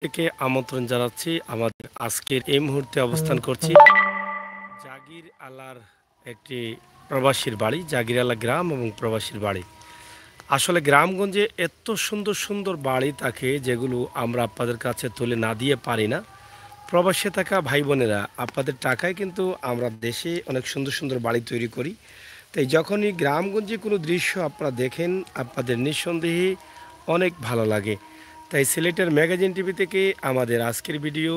থেকে আমন্ত্রণ জানাচ্ছি। আমাদের আজকের এই মুহূর্তে অবস্থান করছি জাগির আলার একটি প্রবাসীর বাড়ি, জাগির আলা গ্রাম এবং প্রবাসীর বাড়ি। আসলে গ্রামগঞ্জে এত সুন্দর সুন্দর বাড়ি থাকে যেগুলো আমরা আপনাদের কাছে তুলে না দিয়ে পারি না। প্রবাসে থাকা ভাই বোনেরা আপনাদের টাকায় কিন্তু আমরা দেশে অনেক সুন্দর সুন্দর বাড়ি তৈরি করি। তাই যখনই গ্রামগঞ্জে কোনো দৃশ্য আপনারা দেখেন আপনাদের নিঃসন্দেহে অনেক ভালো লাগে। তাই সিলেটের ম্যাগাজিন টিভি থেকে আমাদের আজকের ভিডিও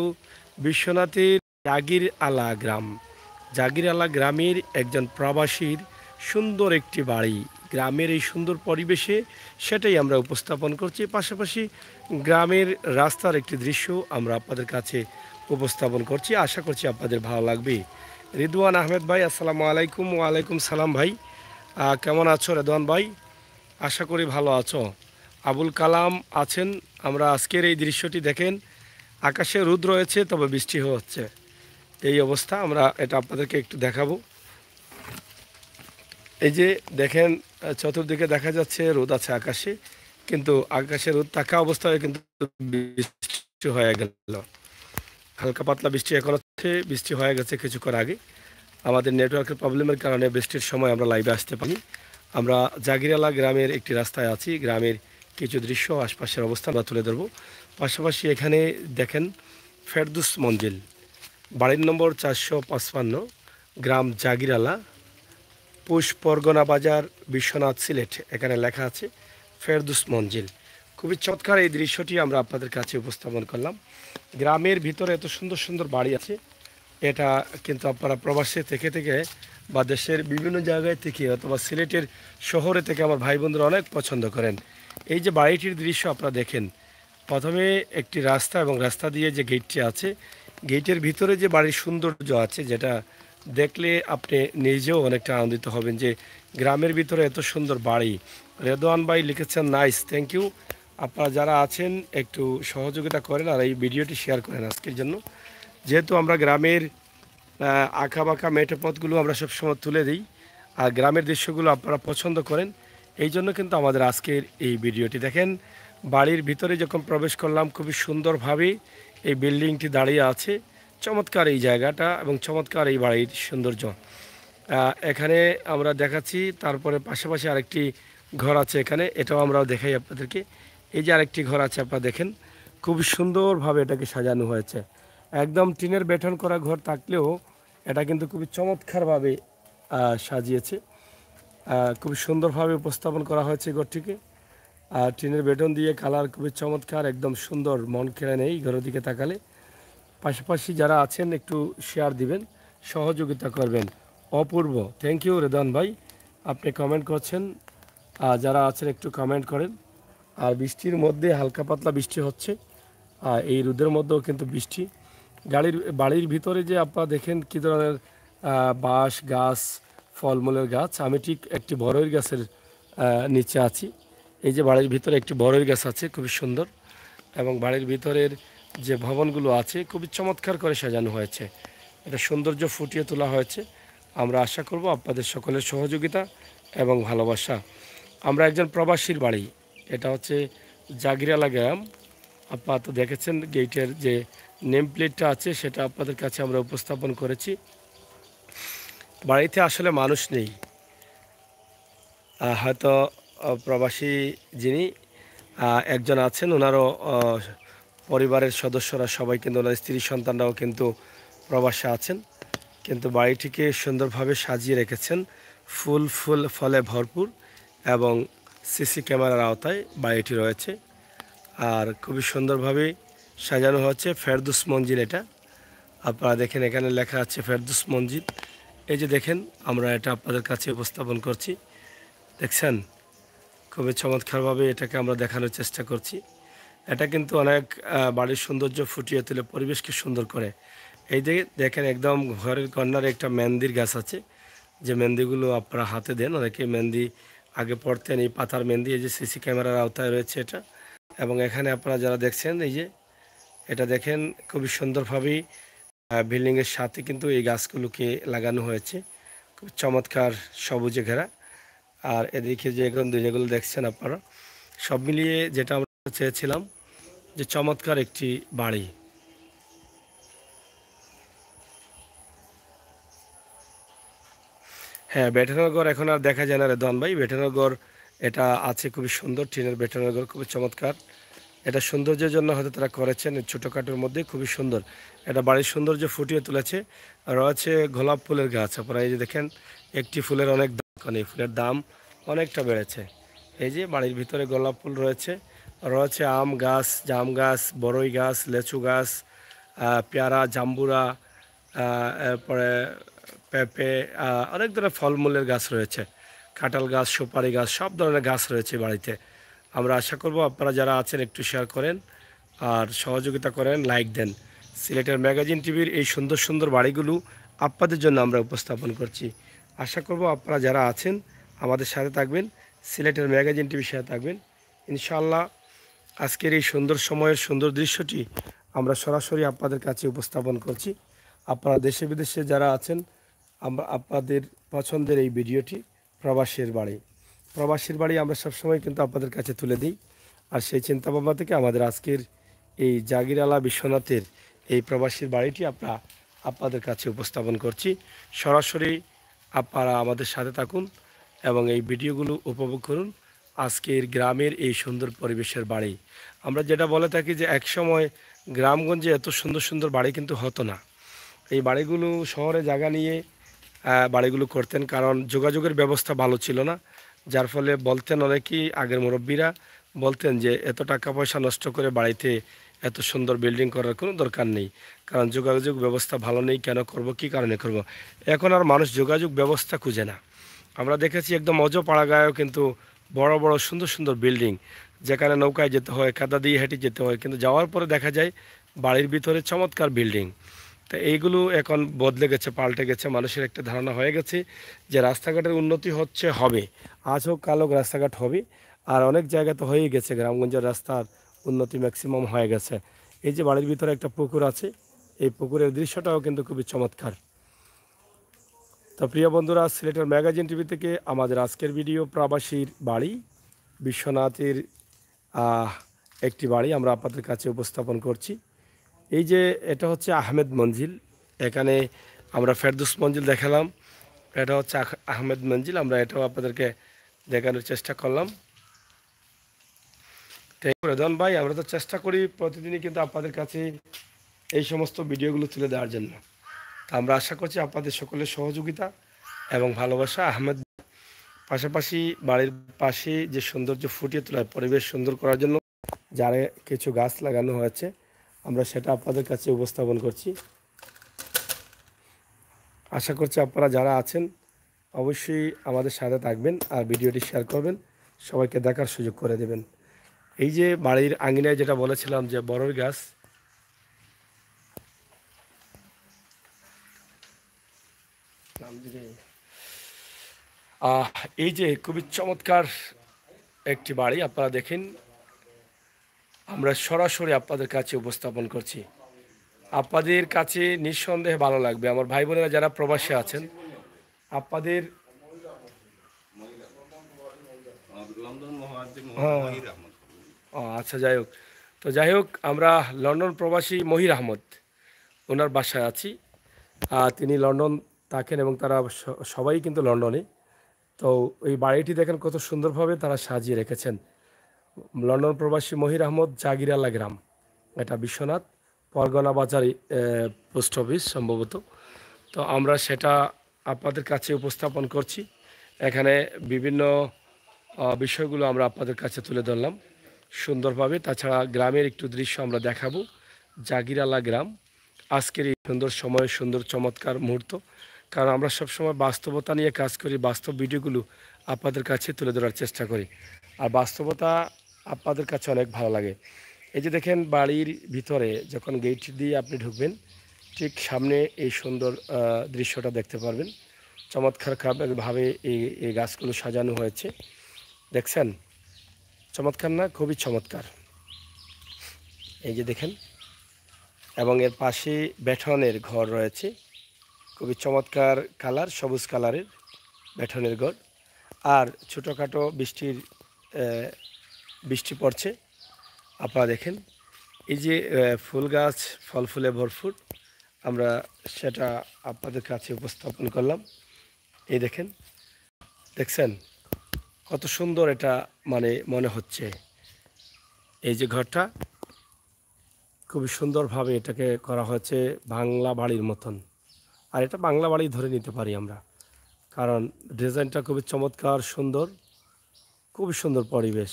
বিশ্বনাথের জাগির আলা গ্রাম। জাগির আলা গ্রামের একজন প্রবাসীর সুন্দর একটি বাড়ি, গ্রামের এই সুন্দর পরিবেশে সেটাই আমরা উপস্থাপন করছি। পাশাপাশি গ্রামের রাস্তার একটি দৃশ্য আমরা আপনাদের কাছে উপস্থাপন করছি। আশা করছি আপনাদের ভালো লাগবে। রিদওয়ান আহমেদ ভাই, আসসালামু আলাইকুম। ওয়ালাইকুম সালাম ভাই, কেমন আছো রেদওয়ান ভাই? আশা করি ভালো আছো। আবুল কালাম আছেন। আমরা আজকের এই দৃশ্যটি দেখেন, আকাশে রোদ রয়েছে তবে বৃষ্টি হচ্ছে, এই অবস্থা। আমরা এটা আপনাদেরকে একটু দেখাবো। এই যে দেখেন, চতুর্দিকে দেখা যাচ্ছে রোদ আছে আকাশে, কিন্তু আকাশে রোদ থাকা অবস্থায় কিন্তু বৃষ্টি হয়ে গেল। হালকা পাতলা বৃষ্টি এখন হচ্ছে, বৃষ্টি হয়ে গেছে কিছুক্ষণ আগে। আমাদের নেটওয়ার্কের প্রবলেমের কারণে বৃষ্টির সময় আমরা লাইভে আসতে পারি। আমরা জাগিরালা গ্রামের একটি রাস্তায় আছি। গ্রামের কিছু দৃশ্য আশপাশের অবস্থা আমরা তুলে ধরবো। পাশাপাশি এখানে দেখেন ফেরদুস মঞ্জিল, বাড়ির নম্বর 455, গ্রাম জাগিরালা, পুষ পরগনা বাজার, বিশ্বনাথ, সিলেট। এখানে লেখা আছে ফেরদুস মঞ্জিল। খুবই চমৎকার এই দৃশ্যটি আমরা আপনাদের কাছে উপস্থাপন করলাম। গ্রামের ভিতরে এত সুন্দর সুন্দর বাড়ি আছে, এটা কিন্তু আপনারা প্রবাসে থেকে থেকে বা দেশের বিভিন্ন জায়গায় থেকে অথবা সিলেটের শহরে থেকে আমার ভাই বোনরা অনেক পছন্দ করেন। এই যে বাড়িটির দৃশ্য আপনারা দেখেন, প্রথমে একটি রাস্তা এবং রাস্তা দিয়ে যে গেটটি আছে, গেটের ভিতরে যে বাড়ির সৌন্দর্য আছে, যেটা দেখলে আপনি নিজেও অনেকটা আনন্দিত হবেন যে গ্রামের ভিতরে এত সুন্দর বাড়ি। রেদওয়ান ভাই লিখেছেন নাইস, থ্যাংক ইউ। আপনারা যারা আছেন একটু সহযোগিতা করেন আর এই ভিডিওটি শেয়ার করেন আজকের জন্য। যেহেতু আমরা গ্রামের আঁকা বাঁকা মেঠো পথগুলো আমরা সবসময় তুলে দিই আর গ্রামের দৃশ্যগুলো আপনারা পছন্দ করেন, এই জন্য কিন্তু আমাদের আজকের এই ভিডিওটি দেখেন। বাড়ির ভিতরে যখন প্রবেশ করলাম, খুবই সুন্দরভাবে এই বিল্ডিংটি দাঁড়িয়ে আছে। চমৎকার এই জায়গাটা এবং চমৎকার এই বাড়ির সৌন্দর্য এখানে আমরা দেখাচ্ছি। তারপরে পাশাপাশি আরেকটি ঘর আছে এখানে, এটাও আমরাও দেখাই আপনাদেরকে। এই যে আরেকটি ঘর আছে, আপনারা দেখেন খুবই সুন্দরভাবে এটাকে সাজানো হয়েছে। একদম টিনের বেঠন করা ঘর থাকলেও এটা কিন্তু খুবই চমৎকারভাবে সাজিয়েছে। খুবই সুন্দরভাবে উপস্থাপন করা হয়েছে ঘরটিকে। আর টিনের বেটন দিয়ে কালার খুবই চমৎকার, একদম সুন্দর, মন কেড়ে নেই ঘরের দিকে তাকালে। পাশাপাশি যারা আছেন একটু শেয়ার দিবেন, সহযোগিতা করবেন। অপূর্ব, থ্যাংক ইউ রেদান ভাই, আপনি কমেন্ট করছেন। যারা আছেন একটু কমেন্ট করেন। আর বৃষ্টির মধ্যে হালকা পাতলা বৃষ্টি হচ্ছে, এই রোদের মধ্যেও কিন্তু বৃষ্টি। বাড়ির ভিতরে যে আপনারা দেখেন কী ধরনের বাঁশ গাছ, ফলমূলের গাছ। আমি ঠিক একটি বড়ই গাছের নিচে আছি। এই যে বাড়ির ভিতরে একটি বড়ই গাছ আছে, খুবই সুন্দর। এবং বাড়ির ভিতরের যে ভবনগুলো আছে খুবই চমৎকার করে সাজানো হয়েছে, এটা সৌন্দর্য ফুটিয়ে তোলা হয়েছে। আমরা আশা করব আপনাদের সকলের সহযোগিতা এবং ভালোবাসা। আমরা একজন প্রবাসীর বাড়ি, এটা হচ্ছে জাগিরালা গ্রাম। আপনারা তো দেখেছেন গেটের যে নেম প্লেটটা আছে সেটা আপনাদের কাছে আমরা উপস্থাপন করেছি। বাড়িতে আসলে মানুষ নেই, হয়তো প্রবাসী যিনি একজন আছেন, ওনারও পরিবারের সদস্যরা সবাই কিন্তু, ওনার স্ত্রী সন্তানরাও কিন্তু প্রবাসে আছেন। কিন্তু বাড়িটিকে সুন্দরভাবে সাজিয়ে রেখেছেন, ফলে ভরপুর এবং সিসি ক্যামেরার আওতায় বাড়িটি রয়েছে। আর খুবই সুন্দরভাবে সাজানো হচ্ছে ফেরদুস মঞ্জিল। এটা আপনারা দেখেন, এখানে লেখা আছে ফেরদুস মঞ্জিল। এই যে দেখেন, আমরা এটা আপনাদের কাছে উপস্থাপন করছি, দেখছেন খুবই চমৎকারভাবে এটাকে আমরা দেখানোর চেষ্টা করছি। এটা কিন্তু অনেক বাড়ির সৌন্দর্য ফুটিয়ে তুলে পরিবেশকে সুন্দর করে। এই যে দেখেন, একদম ঘরের কর্নারে একটা মেহেন্দির গাছ আছে, যে মেহেন্দিগুলো আপনারা হাতে দেন, অনেকে মেহেন্দি আগে পড়তেন, এই পাতার মেহেন্দি। এই যে সিসি ক্যামেরার আওতায় রয়েছে এটা। এবং এখানে আপনারা যারা দেখছেন, এই যে এটা দেখেন খুবই সুন্দরভাবেই বিল্ডিংয়ের সাথে কিন্তু এই গাছগুলোকে লাগানো হয়েছে, খুব চমৎকার সবুজে ঘেরা। আর এদিকে যেগুলো দেখছেন আপনারা, সব মিলিয়ে যেটা আমরা চেয়েছিলাম যে চমৎকার একটি বাড়ি। হ্যাঁ, বেটানোর ঘর এখন আর দেখা যায় না রেদওয়ান ভাই। বেটানোর ঘর এটা আছে খুবই সুন্দর, টিনের বেটানোর ঘর খুবই চমৎকার। এটা সৌন্দর্যের জন্য হয়তো তারা করেছেন, ছোটোখাটোর মধ্যে খুবই সুন্দর। এটা বাড়ির সৌন্দর্য ফুটিয়ে তুলেছে। রয়েছে গোলাপ ফুলের গাছ, আপনারা এই যে দেখেন, একটি ফুলের অনেক দাম, কারণ এই ফুলের দাম অনেকটা বেড়েছে। এই যে বাড়ির ভিতরে গোলাপ ফুল রয়েছে, রয়েছে আম গাছ, জাম গাছ, বড়ই গাছ, লেচু গাছ, পেয়ারা, জাম্বুরা, এরপরে পেঁপে, অনেক ধরনের ফলমূলের গাছ রয়েছে, কাঁঠাল গাছ, সুপারি গাছ, সব ধরনের গাছ রয়েছে বাড়িতে। আমরা আশা করব আপনারা যারা আছেন একটু শেয়ার করেন আর সহযোগিতা করেন, লাইক দেন। সিলেটের ম্যাগাজিন টিভির এই সুন্দর সুন্দর বাড়িগুলো আপনাদের জন্য আমরা উপস্থাপন করছি। আশা করব আপনারা যারা আছেন আমাদের সাথে থাকবেন, সিলেটের ম্যাগাজিন টিভির সাথে থাকবেন ইনশাআল্লাহ। আজকের এই সুন্দর সময়ের সুন্দর দৃশ্যটি আমরা সরাসরি আপনাদের কাছে উপস্থাপন করছি। আপনারা দেশে বিদেশে যারা আছেন, আমরা আপনাদের পছন্দের এই ভিডিওটি প্রবাসীর বাড়ি। প্রবাসীর বাড়ি আমরা সবসময় কিন্তু আপনাদের কাছে তুলে দিই। আর সেই চিন্তাভাবনা থেকে আমাদের আজকের এই জাগিরালা বিশ্বনাথের এই প্রবাসীর বাড়িটি আপনাদের কাছে উপস্থাপন করছি। সরাসরি আপনারা আমাদের সাথে থাকুন এবং এই ভিডিওগুলো উপভোগ করুন। আজকের গ্রামের এই সুন্দর পরিবেশের বাড়ি, আমরা যেটা বলে থাকি যে একসময় গ্রামগঞ্জে এত সুন্দর সুন্দর বাড়ি কিন্তু হতো না। এই বাড়িগুলো শহরে জায়গা নিয়ে বাড়িগুলো করতেন, কারণ যোগাযোগের ব্যবস্থা ভালো ছিল না। যার ফলে বলতেন অনেকেই, আগের মুরব্বীরা বলতেন যে এত টাকা পয়সা নষ্ট করে বাড়িতে এত সুন্দর বিল্ডিং করার কোনো দরকার নেই, কারণ যোগাযোগ ব্যবস্থা ভালো নেই, কেন করব, কী কারণে করব। এখন আর মানুষ যোগাযোগ ব্যবস্থা খুঁজে না। আমরা দেখেছি একদম অজপাড়াগাঁয়েও কিন্তু বড় বড় সুন্দর সুন্দর বিল্ডিং, যেখানে নৌকায় যেতে হয়, কাদা দিয়ে হেঁটে যেতে হয়, কিন্তু যাওয়ার পরে দেখা যায় বাড়ির ভিতরে চমৎকার বিল্ডিং। তো এইগুলো এখন বদলে গেছে, পাল্টে গেছে। মানুষের একটা ধারণা হয়ে গেছে যে রাস্তাঘাটের উন্নতি হচ্ছে, হবে, আজ হোক কাল হোক রাস্তাঘাট হবে। আর অনেক জায়গা তো হয়েই গেছে, গ্রামগঞ্জের রাস্তার উন্নতি ম্যাক্সিমাম হয়ে গেছে। এই যে বাড়ির ভিতরে একটা পুকুর আছে, এই পুকুরের দৃশ্যটাও কিন্তু খুবই চমৎকার। তো প্রিয় বন্ধুরা, সিলেটের ম্যাগাজিন টিভি থেকে আমাদের আজকের ভিডিও প্রবাসীর বাড়ি, বিশ্বনাথের একটি বাড়ি আমরা আপনাদের কাছে উপস্থাপন করছি। এই যে এটা হচ্ছে আহমেদ মঞ্জিল, এখানে আমরা ফেরদৌস মঞ্জিল দেখালাম, এটা হচ্ছে আহমেদ মঞ্জিল, আমরা এটাও আপনাদেরকে দেখানোর চেষ্টা করলাম। রেদন ভাই, আমরা তো চেষ্টা করি প্রতিদিনই কিন্তু আপনাদের কাছে এই সমস্ত ভিডিওগুলো তুলে দেওয়ার জন্য। তা আমরা আশা করছি আপনাদের সকলের সহযোগিতা এবং ভালোবাসা। আহমেদ পাশাপাশি বাড়ির পাশে যে সৌন্দর্য ফুটিয়ে তোলার, পরিবেশ সুন্দর করার জন্য যারা কিছু গাছ লাগানো হয়েছে, আমরা সেটা আপনাদের কাছে উপস্থাপন করছি। আশা করছি আপনারা যারা আছেন অবশ্যই আমাদের সাথে থাকবেন আর ভিডিওটি শেয়ার করবেন, সবাইকে দেখার সুযোগ করে দেবেন। এই যে বাড়ির আঙিনায় যেটা বলেছিলাম যে বড়ই গাছ, এই যে খুবই চমৎকার একটি বাড়ি আপনারা দেখেন, আমরা সরাসরি আপনাদের কাছে উপস্থাপন করছি। আপনাদের কাছে নিঃসন্দেহে ভালো লাগবে, আমার ভাই বোনেরা যারা প্রবাসে আছেন, আপনাদের আচ্ছা, যাই হোক। তো যাই হোক, আমরা লন্ডন প্রবাসী মহির আহমদ, ওনার বাসায় আছি। তিনি লন্ডন থাকেন এবং তারা সবাই কিন্তু লন্ডনে। তো এই বাড়িটি দেখেন কত সুন্দরভাবে তারা সাজিয়ে রেখেছেন। লন্ডন প্রবাসী মহির আহমদ, জাগিরালা গ্রাম, এটা বিশ্বনাথ পরগনা বাজার পোস্ট অফিস সম্ভবত। তো আমরা সেটা আপনাদের কাছে উপস্থাপন করছি। এখানে বিভিন্ন বিষয়গুলো আমরা আপনাদের কাছে তুলে ধরলাম সুন্দরভাবে। তাছাড়া গ্রামের একটু দৃশ্য আমরা দেখাবো, জাগিরালা গ্রাম। আজকের এই সুন্দর সময়, সুন্দর চমৎকার মুহূর্ত, কারণ আমরা সবসময় বাস্তবতা নিয়ে কাজ করি, বাস্তব ভিডিওগুলো আপনাদের কাছে তুলে ধরার চেষ্টা করি। আর বাস্তবতা আপনাদের কাছে অনেক ভালো লাগে। এই যে দেখেন, বাড়ির ভিতরে যখন গেট দিয়ে আপনি ঢুকবেন, ঠিক সামনে এই সুন্দর দৃশ্যটা দেখতে পারবেন। চমৎকারভাবে এই গাছগুলো সাজানো হয়েছে, দেখছেন? চমৎকার না? খুবই চমৎকার। এই যে দেখেন, এবং এর পাশে বেঠনের ঘর রয়েছে, খুবই চমৎকার কালার, সবুজ কালারের বেঠনের ঘর। আর ছোটোখাটো বৃষ্টি পড়ছে, আপনারা দেখেন। এই যে ফুল গাছ ফল ফুলে ভরপুর, আমরা সেটা আপনাদের কাছে উপস্থাপন করলাম। এই দেখেন, দেখছেন কত সুন্দর এটা মানে মনে হচ্ছে। এই যে ঘরটা খুবই সুন্দরভাবে এটাকে করা হয়েছে বাংলা বাড়ির মতন। আর এটা বাংলা বাড়ি ধরে নিতে পারি আমরা, কারণ ডিজাইনটা খুবই চমৎকার, সুন্দর, খুবই সুন্দর পরিবেশ।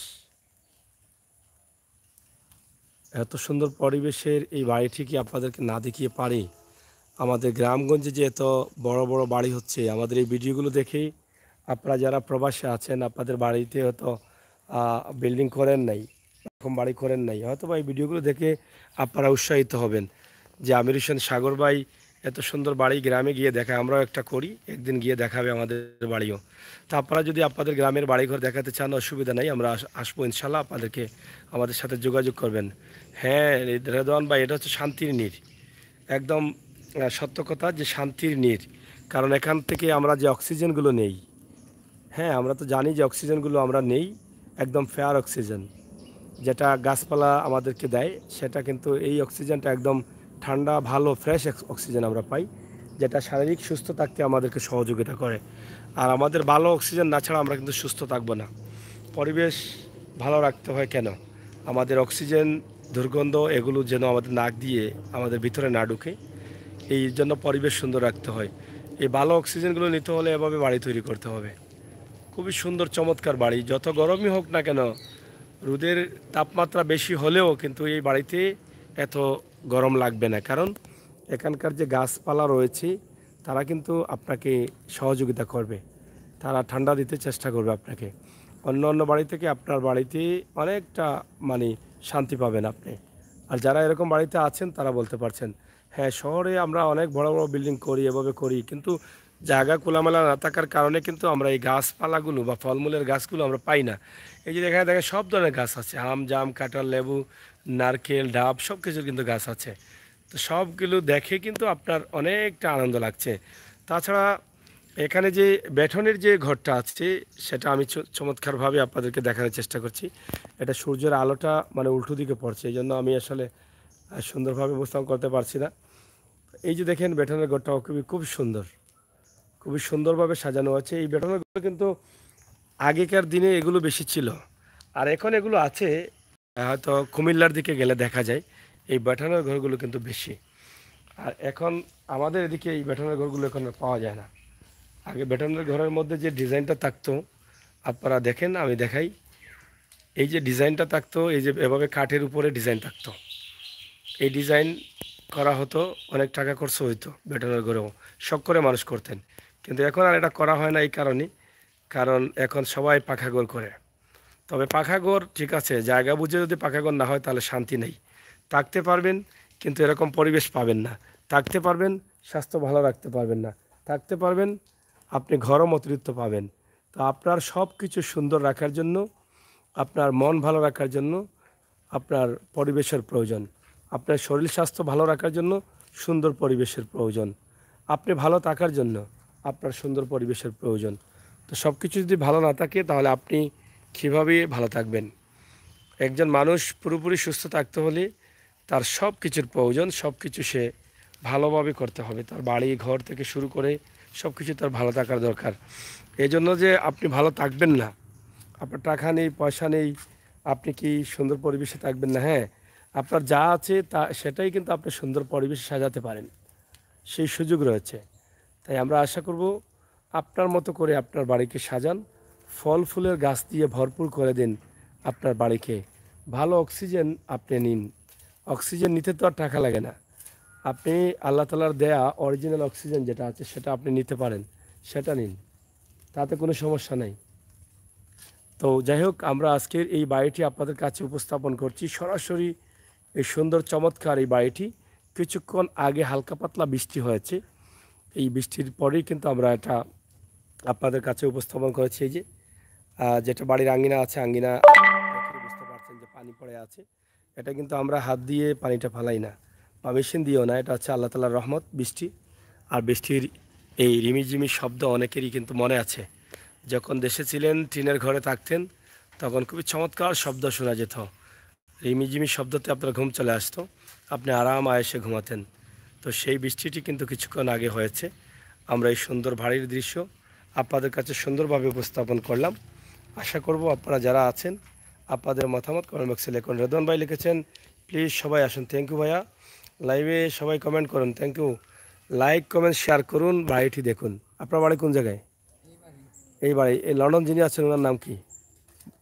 এত সুন্দর পরিবেশের এই বাড়িটি কি আপনাদেরকে না দেখিয়ে পারি? আমাদের গ্রামগঞ্জে যে এত বড় বড় বাড়ি হচ্ছে, আমাদের এই ভিডিওগুলো দেখেই আপনারা যারা প্রবাসে আছেন, আপনাদের বাড়িতে হয়তো বিল্ডিং করেন নাই, এরকম বাড়ি করেন নাই, হয়তো বা এই ভিডিওগুলো দেখে আপনারা উৎসাহিত হবেন যে আমির হোসেন সাগর ভাই এত সুন্দর বাড়ি গ্রামে গিয়ে দেখায়, আমরাও একটা করি, একদিন গিয়ে দেখাবে আমাদের বাড়িও। তো আপনারা যদি আপনাদের গ্রামের বাড়িঘর দেখাতে চান, অসুবিধা নেই, আমরা আসবো ইনশাল্লাহ, আপনাদেরকে আমাদের সাথে যোগাযোগ করবেন। হ্যাঁ রেদওয়ান ভাই, এটা হচ্ছে শান্তির নীড়, একদম সত্য কথা যে শান্তির নীড়। কারণ এখান থেকে আমরা যে অক্সিজেনগুলো নেই, হ্যাঁ আমরা তো জানি যে অক্সিজেনগুলো আমরা নেই, একদম ফেয়ার অক্সিজেন যেটা গাছপালা আমাদেরকে দেয়, সেটা কিন্তু এই অক্সিজেনটা একদম ঠান্ডা, ভালো, ফ্রেশ অক্সিজেন আমরা পাই, যেটা শারীরিক সুস্থ থাকতে আমাদেরকে সহযোগিতা করে। আর আমাদের ভালো অক্সিজেন না ছাড়া আমরা কিন্তু সুস্থ থাকবো না। পরিবেশ ভালো রাখতে হয় কেন? আমাদের অক্সিজেন, দুর্গন্ধ এগুলো যেন আমাদের নাক দিয়ে আমাদের ভিতরে না ঢুকে, এই জন্য পরিবেশ সুন্দর রাখতে হয়। এই ভালো অক্সিজেনগুলো নিতে হলে এভাবে বাড়ি তৈরি করতে হবে। খুবই সুন্দর চমৎকার বাড়ি, যত গরমই হোক না কেন, রোদের তাপমাত্রা বেশি হলেও কিন্তু এই বাড়িতে এত গরম লাগবে না, কারণ এখানকার যে গাছপালা রয়েছে তারা কিন্তু আপনাকে সহযোগিতা করবে, তারা ঠান্ডা দিতে চেষ্টা করবে আপনাকে। অন্য অন্য বাড়ি থেকে আপনার বাড়িতে অনেকটা মানে শান্তি পাবেন আপনি। আর যারা এরকম বাড়িতে আছেন তারা বলতে পারছেন, হ্যাঁ শহরে আমরা অনেক বড় বড় বিল্ডিং করি, এভাবে করি, কিন্তু জায়গা খোলামেলা না থাকার কারণে কিন্তু আমরা এই গাছপালাগুলো বা ফলমূলের গাছগুলো আমরা পাই না। এই যে এখানে দেখেন সব ধরনের গাছ আছে, আম, জাম, কাঁঠাল, লেবু, নারকেল, ডাব, সব কিছুর কিন্তু গাছ আছে। তো সবগুলো দেখে কিন্তু আপনার অনেকটা আনন্দ লাগছে। তাছাড়া এখানে যে বেঠনের যে ঘরটা আছে সেটা আমি চমৎকারভাবে আপনাদেরকে দেখানোর চেষ্টা করছি। এটা সূর্যের আলোটা মানে উল্টো দিকে পড়ছে, এই জন্য আমি আসলে সুন্দরভাবে উপস্থাপন করতে পারছি না। এই যে দেখেন বেঠনের ঘরটাও খুব সুন্দর, খুবই সুন্দরভাবে সাজানো আছে। এই বেঠনের ঘর কিন্তু আগেকার দিনে এগুলো বেশি ছিল, আর এখন এগুলো আছে, হয়তো কুমিল্লার দিকে গেলে দেখা যায় এই বেঠনের ঘরগুলো কিন্তু বেশি। আর এখন আমাদের এদিকে এই বেঠনের ঘরগুলো এখন আর পাওয়া যায় না। আগে বেটনের ঘরের মধ্যে যে ডিজাইনটা থাকতো, আপনারা দেখেন, আমি দেখাই, এই যে ডিজাইনটা থাকতো, এই যে এভাবে কাঠের উপরে ডিজাইন থাকতো, এই ডিজাইন করা হতো, অনেক টাকা খরচ হইতো, বেটনের ঘরেও শখ করে মানুষ করতেন। কিন্তু এখন আর এটা করা হয় না এই কারণেই, কারণ এখন সবাই পাখা ঘর করে। তবে পাখা ঘর ঠিক আছে, জায়গা বুঝে যদি পাখা ঘর না হয় তাহলে শান্তি নেই, থাকতে পারবেন কিন্তু এরকম পরিবেশ পাবেন না, থাকতে পারবেন স্বাস্থ্য ভালো রাখতে পারবেন না, থাকতে পারবেন আপনি গরম অতিরিক্ত পাবেন। তো আপনার সব কিছু সুন্দর রাখার জন্য, আপনার মন ভালো রাখার জন্য আপনার পরিবেশের প্রয়োজন, আপনার শরীর স্বাস্থ্য ভালো রাখার জন্য সুন্দর পরিবেশের প্রয়োজন, আপনি ভালো থাকার জন্য আপনার সুন্দর পরিবেশের প্রয়োজন। তো সব কিছু যদি ভালো না থাকে তাহলে আপনি কীভাবে ভালো থাকবেন? একজন মানুষ পুরোপুরি সুস্থ থাকতে হলে তার সব কিছুর প্রয়োজন, সব কিছু সে ভালোভাবে করতে হবে, তার বাড়ি ঘর থেকে শুরু করে সব কিছু তার ভালো থাকার দরকার। এই জন্য যে আপনি ভালো থাকবেন না, আপনার টাকা নেই, পয়সা নেই, আপনি কি সুন্দর পরিবেশে থাকবেন না? হ্যাঁ, আপনার যা আছে তা সেটাই কিন্তু আপনি সুন্দর পরিবেশে সাজাতে পারেন, সেই সুযোগ রয়েছে। তাই আমরা আশা করব আপনার মতো করে আপনার বাড়িকে সাজান, ফল ফুলের গাছ দিয়ে ভরপুর করে দিন আপনার বাড়িকে, ভালো অক্সিজেন আপনি নিন। অক্সিজেন নিতে তো আর টাকা লাগে না, আপনি আল্লাহ তাআলার দেয়া অরিজিনাল অক্সিজেন যেটা আছে সেটা আপনি নিতে পারেন, সেটা নিন, তাতে কোনো সমস্যা নেই। তো যাই হোক, আমরা আজকের এই বাড়িটি আপনাদের কাছে উপস্থাপন করছি সরাসরি। এই সুন্দর চমৎকার এই বাড়িটি কিছুক্ষণ আগে হালকা পাতলা বৃষ্টি হয়েছে, এই বৃষ্টির পরেই কিন্তু আমরা এটা আপনাদের কাছে উপস্থাপন করেছি। এই যে যেটা বাড়ির আঙ্গিনা আছে, আঙ্গিনা দেখে বুঝতে পারছেন যে পানি পড়ে আছে। এটা কিন্তু আমরা হাত দিয়ে পানিটা ফালাই না বা মেশিন দিয়েও না, এটা হচ্ছে আল্লাহ তাআলার রহমত, বৃষ্টি। আর বৃষ্টির এই রিমিঝিমি শব্দ অনেকেরই কিন্তু মনে আছে, যখন দেশে ছিলেন টিনের ঘরে থাকতেন তখন খুবই চমৎকার শব্দ শোনা যেত, রিমিঝিমি শব্দতে আপনার ঘুম চলে আসতো, আপনি আরাম আয়েসে ঘুমাতেন। তো সেই বৃষ্টিটি কিন্তু কিছুক্ষণ আগে হয়েছে। আমরা এই সুন্দর বাড়ির দৃশ্য আপনাদের কাছে সুন্দরভাবে উপস্থাপন করলাম। আশা করব আপনারা যারা আছেন আপনাদের মতামত কমেন্ট বক্সে লিখুন। রেদওয়ান ভাই লিখেছেন প্লিজ সবাই আসুন। থ্যাংক ইউ ভাইয়া। লাইভে সবাই কমেন্ট করুন, thank you. Like comment share করুন, বাড়িটি দেখুন। আপনার বাড়ি কোন জায়গায়? এই বাড়ি, এই লন্ডন যিনি আছেন ওনার নাম কি?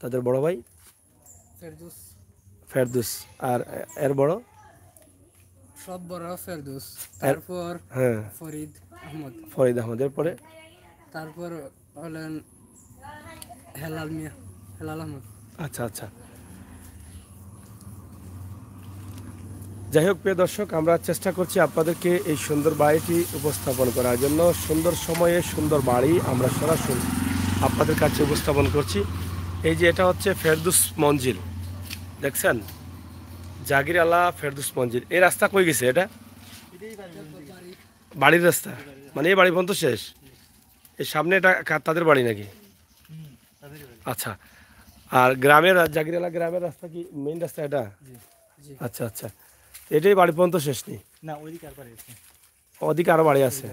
তাদের বড় ভাই ফেরদুস। আর এর বড়? সব বড় ফেরদৌস, তারপর হ্যাঁ ফরিদ আহমদ, এরপরে তারপর হলেন হেলাল আহমদ। আচ্ছা আচ্ছা। যাই হোক প্রিয় দর্শক, আমরা চেষ্টা করছি আপনাদেরকে এই সুন্দর বাড়িটি উপস্থাপন করার জন্য। সুন্দর সময়ে সুন্দর বাড়ি আমরা সরাসরি আপনাদের কাছে উপস্থাপন করছি। এই যে এটা হচ্ছে ফেরদুস মঞ্জিল, দেখছেন? জাগির আলা ফেরদুস মঞ্জিল। এই রাস্তা কই গেছে? এটা বাড়ির রাস্তা, মানে এই বাড়ি পর্যন্ত শেষ? এই সামনে এটা তাদের বাড়ি নাকি? আচ্ছা। আর গ্রামের জাগির আলা গ্রামের রাস্তা কি মেইন রাস্তা এটা? আচ্ছা আচ্ছা। এটাই বাড়ি পর্যন্ত শেষ নেই? না, ওইদিকে আর বাড়ি আছে। ওদিকে আরো বাড়ি আছে,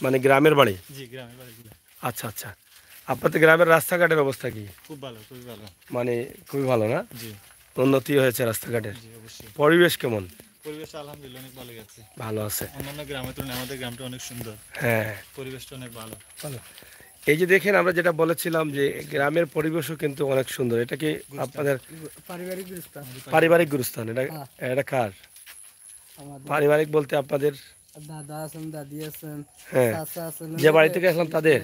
মানে গ্রামের বাড়ি? জি, গ্রামের বাড়িগুলো। আচ্ছা আচ্ছা। আপনাদের গ্রামের রাস্তাঘাটের অবস্থা কি? খুব ভালো, খুবই ভালো। মানে খুবই ভালো না? জি উন্নতি হয়েছে রাস্তাঘাটের? জি, অবশ্যই। পরিবেশ কেমন? পরিবেশ আলহামদুলিল্লাহ অনেক ভালো গেছে। ভালো আছে। অন্যান্য গ্রামের তুলনায় আমাদের গ্রামটা অনেক সুন্দর। হ্যাঁ, পরিবেশটা অনেক ভালো। ভালো। এই যে দেখেন, আমরা যেটা বলেছিলাম যে গ্রামের পরিবেশও কিন্তু অনেক সুন্দর। এটা কি আপনাদের পারিবারিক গুরুস্থান। পারিবারিক গুরুস্থান? এটা এটা কার আমাদের পারিবারিক বলতে? আপনাদের দাদা আছেন, দাদি আছেন, হ্যাঁ, চাচা আছেন, যে বাড়ি থেকে আসলাম তাদের?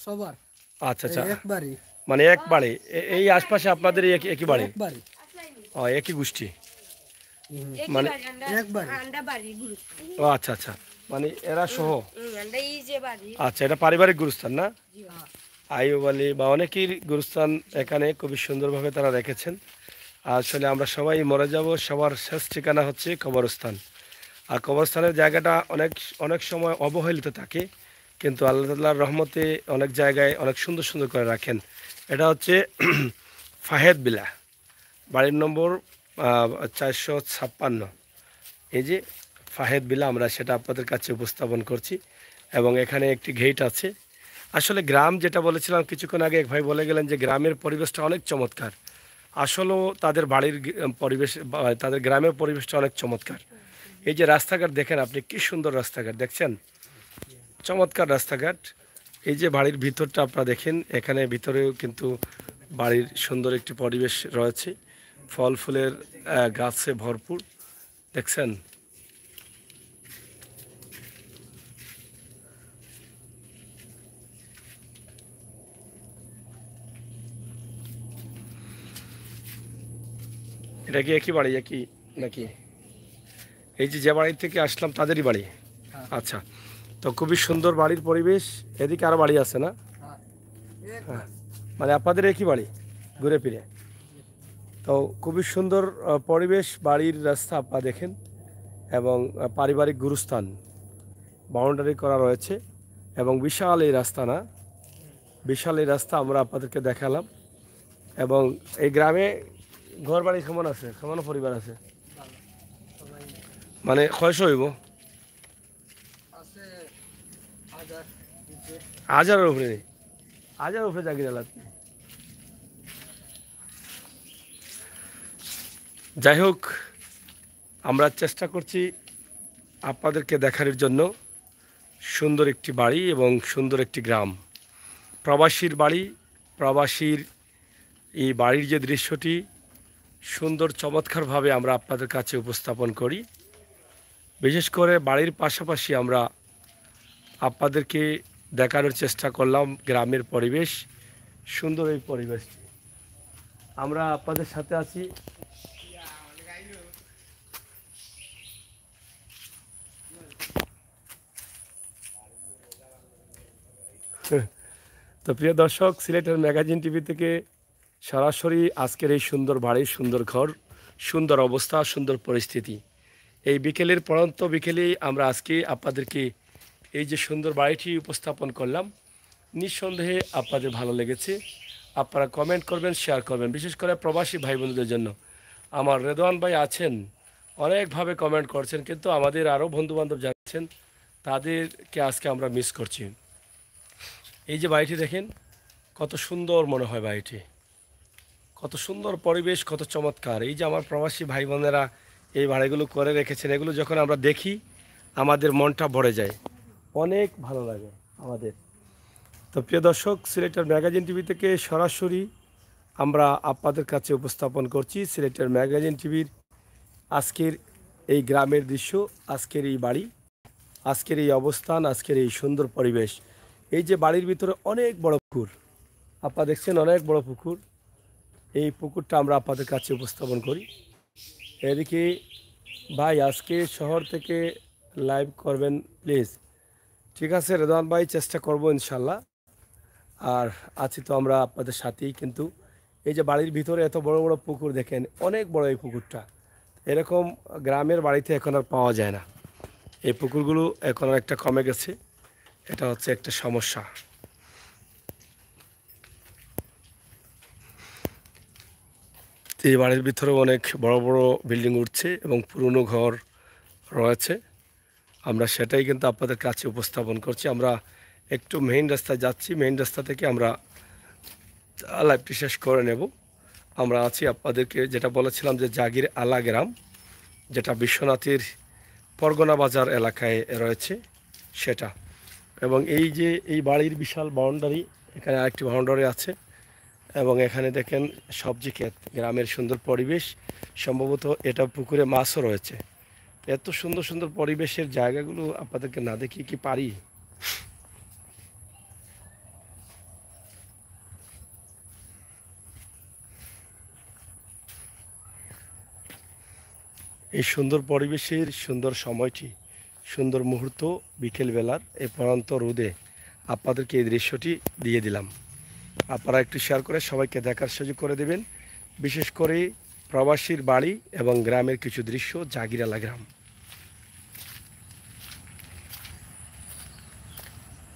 সবার আচ্ছা আচ্ছা। এক বাড়ি, মানে এক বাড়ি, এই আশপাশে আপনাদের একই বাড়ি? এক বাড়ি, ও, একই গোষ্ঠী মানে? এক বাড়ি। ও আচ্ছা আচ্ছা, মানে এরা সহ। আচ্ছা, এটা পারিবারিক গুরুস্থান না? আইয়ুব আলী বা অনেকেই গুরুস্থান এখানে খুবই সুন্দরভাবে তারা রেখেছেন। আসলে আমরা সবাই মরে যাব, সবার শেষ ঠিকানা হচ্ছে কবরস্থান। আর কবরস্থানের জায়গাটা অনেক অনেক সময় অবহেলিত থাকে, কিন্তু আল্লাহ তাআলার রহমতে অনেক জায়গায় অনেক সুন্দর সুন্দর করে রাখেন। এটা হচ্ছে ফাহেদ বিলা, বাড়ির নম্বর 456। এই যে ফাহেদ বিলা, আমরা সেটা আপনাদের কাছে উপস্থাপন করছি। এবং এখানে একটি গেট আছে। আসলে গ্রাম যেটা বলেছিলাম কিছুক্ষণ আগে, এক ভাই বলে গেলেন যে গ্রামের পরিবেশটা অনেক চমৎকার। আসলেও তাদের বাড়ির পরিবেশ, তাদের গ্রামের পরিবেশটা অনেক চমৎকার। এই যে রাস্তাঘাট দেখেন আপনি, কি সুন্দর রাস্তাঘাট দেখছেন, চমৎকার রাস্তাঘাট। এই যে বাড়ির ভিতরটা আপনারা দেখেন, এখানে ভিতরেও কিন্তু বাড়ির সুন্দর একটি পরিবেশ রয়েছে, ফল ফুলের গাছে ভরপুর, দেখছেন? এটা কি একই বাড়ি একই নাকি? এই যে বাড়ি থেকে আসলাম তাদেরই বাড়ি? আচ্ছা। তো খুবই সুন্দর বাড়ির পরিবেশ। এদিকে আরো বাড়ি আছে না? হ্যাঁ, মানে আপনাদের একই বাড়ি ঘুরে ফিরে। তো খুবই সুন্দর পরিবেশ, বাড়ির রাস্তা আপনারা দেখেন, এবং পারিবারিক গুরুস্থান বাউন্ডারি করা রয়েছে। এবং বিশাল এই রাস্তা, না বিশাল এই রাস্তা আমরা আপনাদেরকে দেখালাম। এবং এই গ্রামে ঘর বাড়ি কেমন আছে, কেমন পরিবার আছে? মানে কয়শো হইব? হাজারের উপরে নেই? হাজারের উপরে জাগির এলাকা। যাই হোক, আমরা চেষ্টা করছি আপনাদেরকে দেখার জন্য সুন্দর একটি বাড়ি এবং সুন্দর একটি গ্রাম, প্রবাসীর বাড়ি, প্রবাসীর এই বাড়ির যে দৃশ্যটি সুন্দর চমৎকারভাবে আমরা আপনাদের কাছে উপস্থাপন করি। বিশেষ করে বাড়ির পাশাপাশি আমরা আপনাদেরকে দেখানোর চেষ্টা করলাম গ্রামের পরিবেশ, সুন্দর এই পরিবেশটি। আমরা আপনাদের সাথে আছি। তো প্রিয় দর্শক, সিলেটের ম্যাগাজিন টিভি থেকে সরাসরি আজকের এই সুন্দর বাড়ি, সুন্দর ঘর, সুন্দর অবস্থা, সুন্দর পরিস্থিতি, এই বিকেলের পড়ন্ত বিকেলেই আমরা আজকে আপনাদেরকে এই যে সুন্দর বাড়িটি উপস্থাপন করলাম। নিঃসন্দেহে আপনাদের ভালো লেগেছে। আপনারা কমেন্ট করবেন, শেয়ার করবেন, বিশেষ করে প্রবাসী ভাই বোনদের জন্য। আমার রেদওয়ান ভাই আছেন, অনেকভাবে কমেন্ট করছেন, কিন্তু আমাদের আরও বন্ধুবান্ধব যাচ্ছেন, তাদেরকে আজকে আমরা মিস করছি। এই যে বাড়িটি দেখেন, কত সুন্দর মনে হয় বাড়িটি, কত সুন্দর পরিবেশ, কত চমৎকার। এই যে আমার প্রবাসী ভাই বোনেরা এই বাড়িগুলো করে রেখেছেন, এগুলো যখন আমরা দেখি আমাদের মনটা ভরে যায়, অনেক ভালো লাগে আমাদের। তো প্রিয় দর্শক, সিলেটের ম্যাগাজিন টিভি থেকে সরাসরি আমরা আপনাদের কাছে উপস্থাপন করছি সিলেটের ম্যাগাজিন টিভির আজকের এই গ্রামের দৃশ্য, আজকের এই বাড়ি, আজকের এই অবস্থান, আজকের এই সুন্দর পরিবেশ। এই যে বাড়ির ভিতরে অনেক বড় পুকুর, আপনারা দেখছেন অনেক বড় পুকুর, এই পুকুরটা আমরা আপনাদের কাছে উপস্থাপন করি। এদিকে ভাই আজকে শহর থেকে লাইভ করবেন প্লিজ। ঠিক আছে রেদওয়ান ভাই, চেষ্টা করব ইনশাল্লাহ। আর আছি তো আমরা আপনাদের সাথেই। কিন্তু এই যে বাড়ির ভিতরে এত বড় বড় পুকুর দেখেন, অনেক বড় এই পুকুরটা, এরকম গ্রামের বাড়িতে এখন আর পাওয়া যায় না। এই পুকুরগুলো এখন আর একটা কমে গেছে, এটা হচ্ছে একটা সমস্যা। এই বাড়ির ভিতরে অনেক বড় বড় বিল্ডিং উঠছে এবং পুরনো ঘর রয়েছে, আমরা সেটাই কিন্তু আপনাদের কাছে উপস্থাপন করছি। আমরা একটু মেইন রাস্তায় যাচ্ছি, মেইন রাস্তা থেকে আমরা লাইভটি শেষ করে নেব। আমরা আছি আপনাদেরকে যেটা বলেছিলাম যে জাগির আলা গ্রাম, যেটা বিশ্বনাথের পরগনা বাজার এলাকায় রয়েছে সেটা। এবং এই যে এই বাড়ির বিশাল বাউন্ডারি, এখানে আরেকটি বাউন্ডারি আছে, এবং এখানে দেখেন সবজি ক্ষেত, গ্রামের সুন্দর পরিবেশ, সম্ভবত এটা পুকুরে মাছও রয়েছে। এত সুন্দর সুন্দর পরিবেশের জায়গাগুলো আপনাদেরকে না দেখিয়ে কি পারি? এই সুন্দর পরিবেশের সুন্দর সময়টি, সুন্দর মুহূর্ত, বিকেলবেলার এই পরন্ত রোদে আপনাদেরকে এই দৃশ্যটি দিয়ে দিলাম। আপনারা একটু শেয়ার করে সবাইকে দেখার সুযোগ করে দেবেন, বিশেষ করে প্রবাসীর বাড়ি এবং গ্রামের কিছু দৃশ্য, জাগিরালা গ্রাম।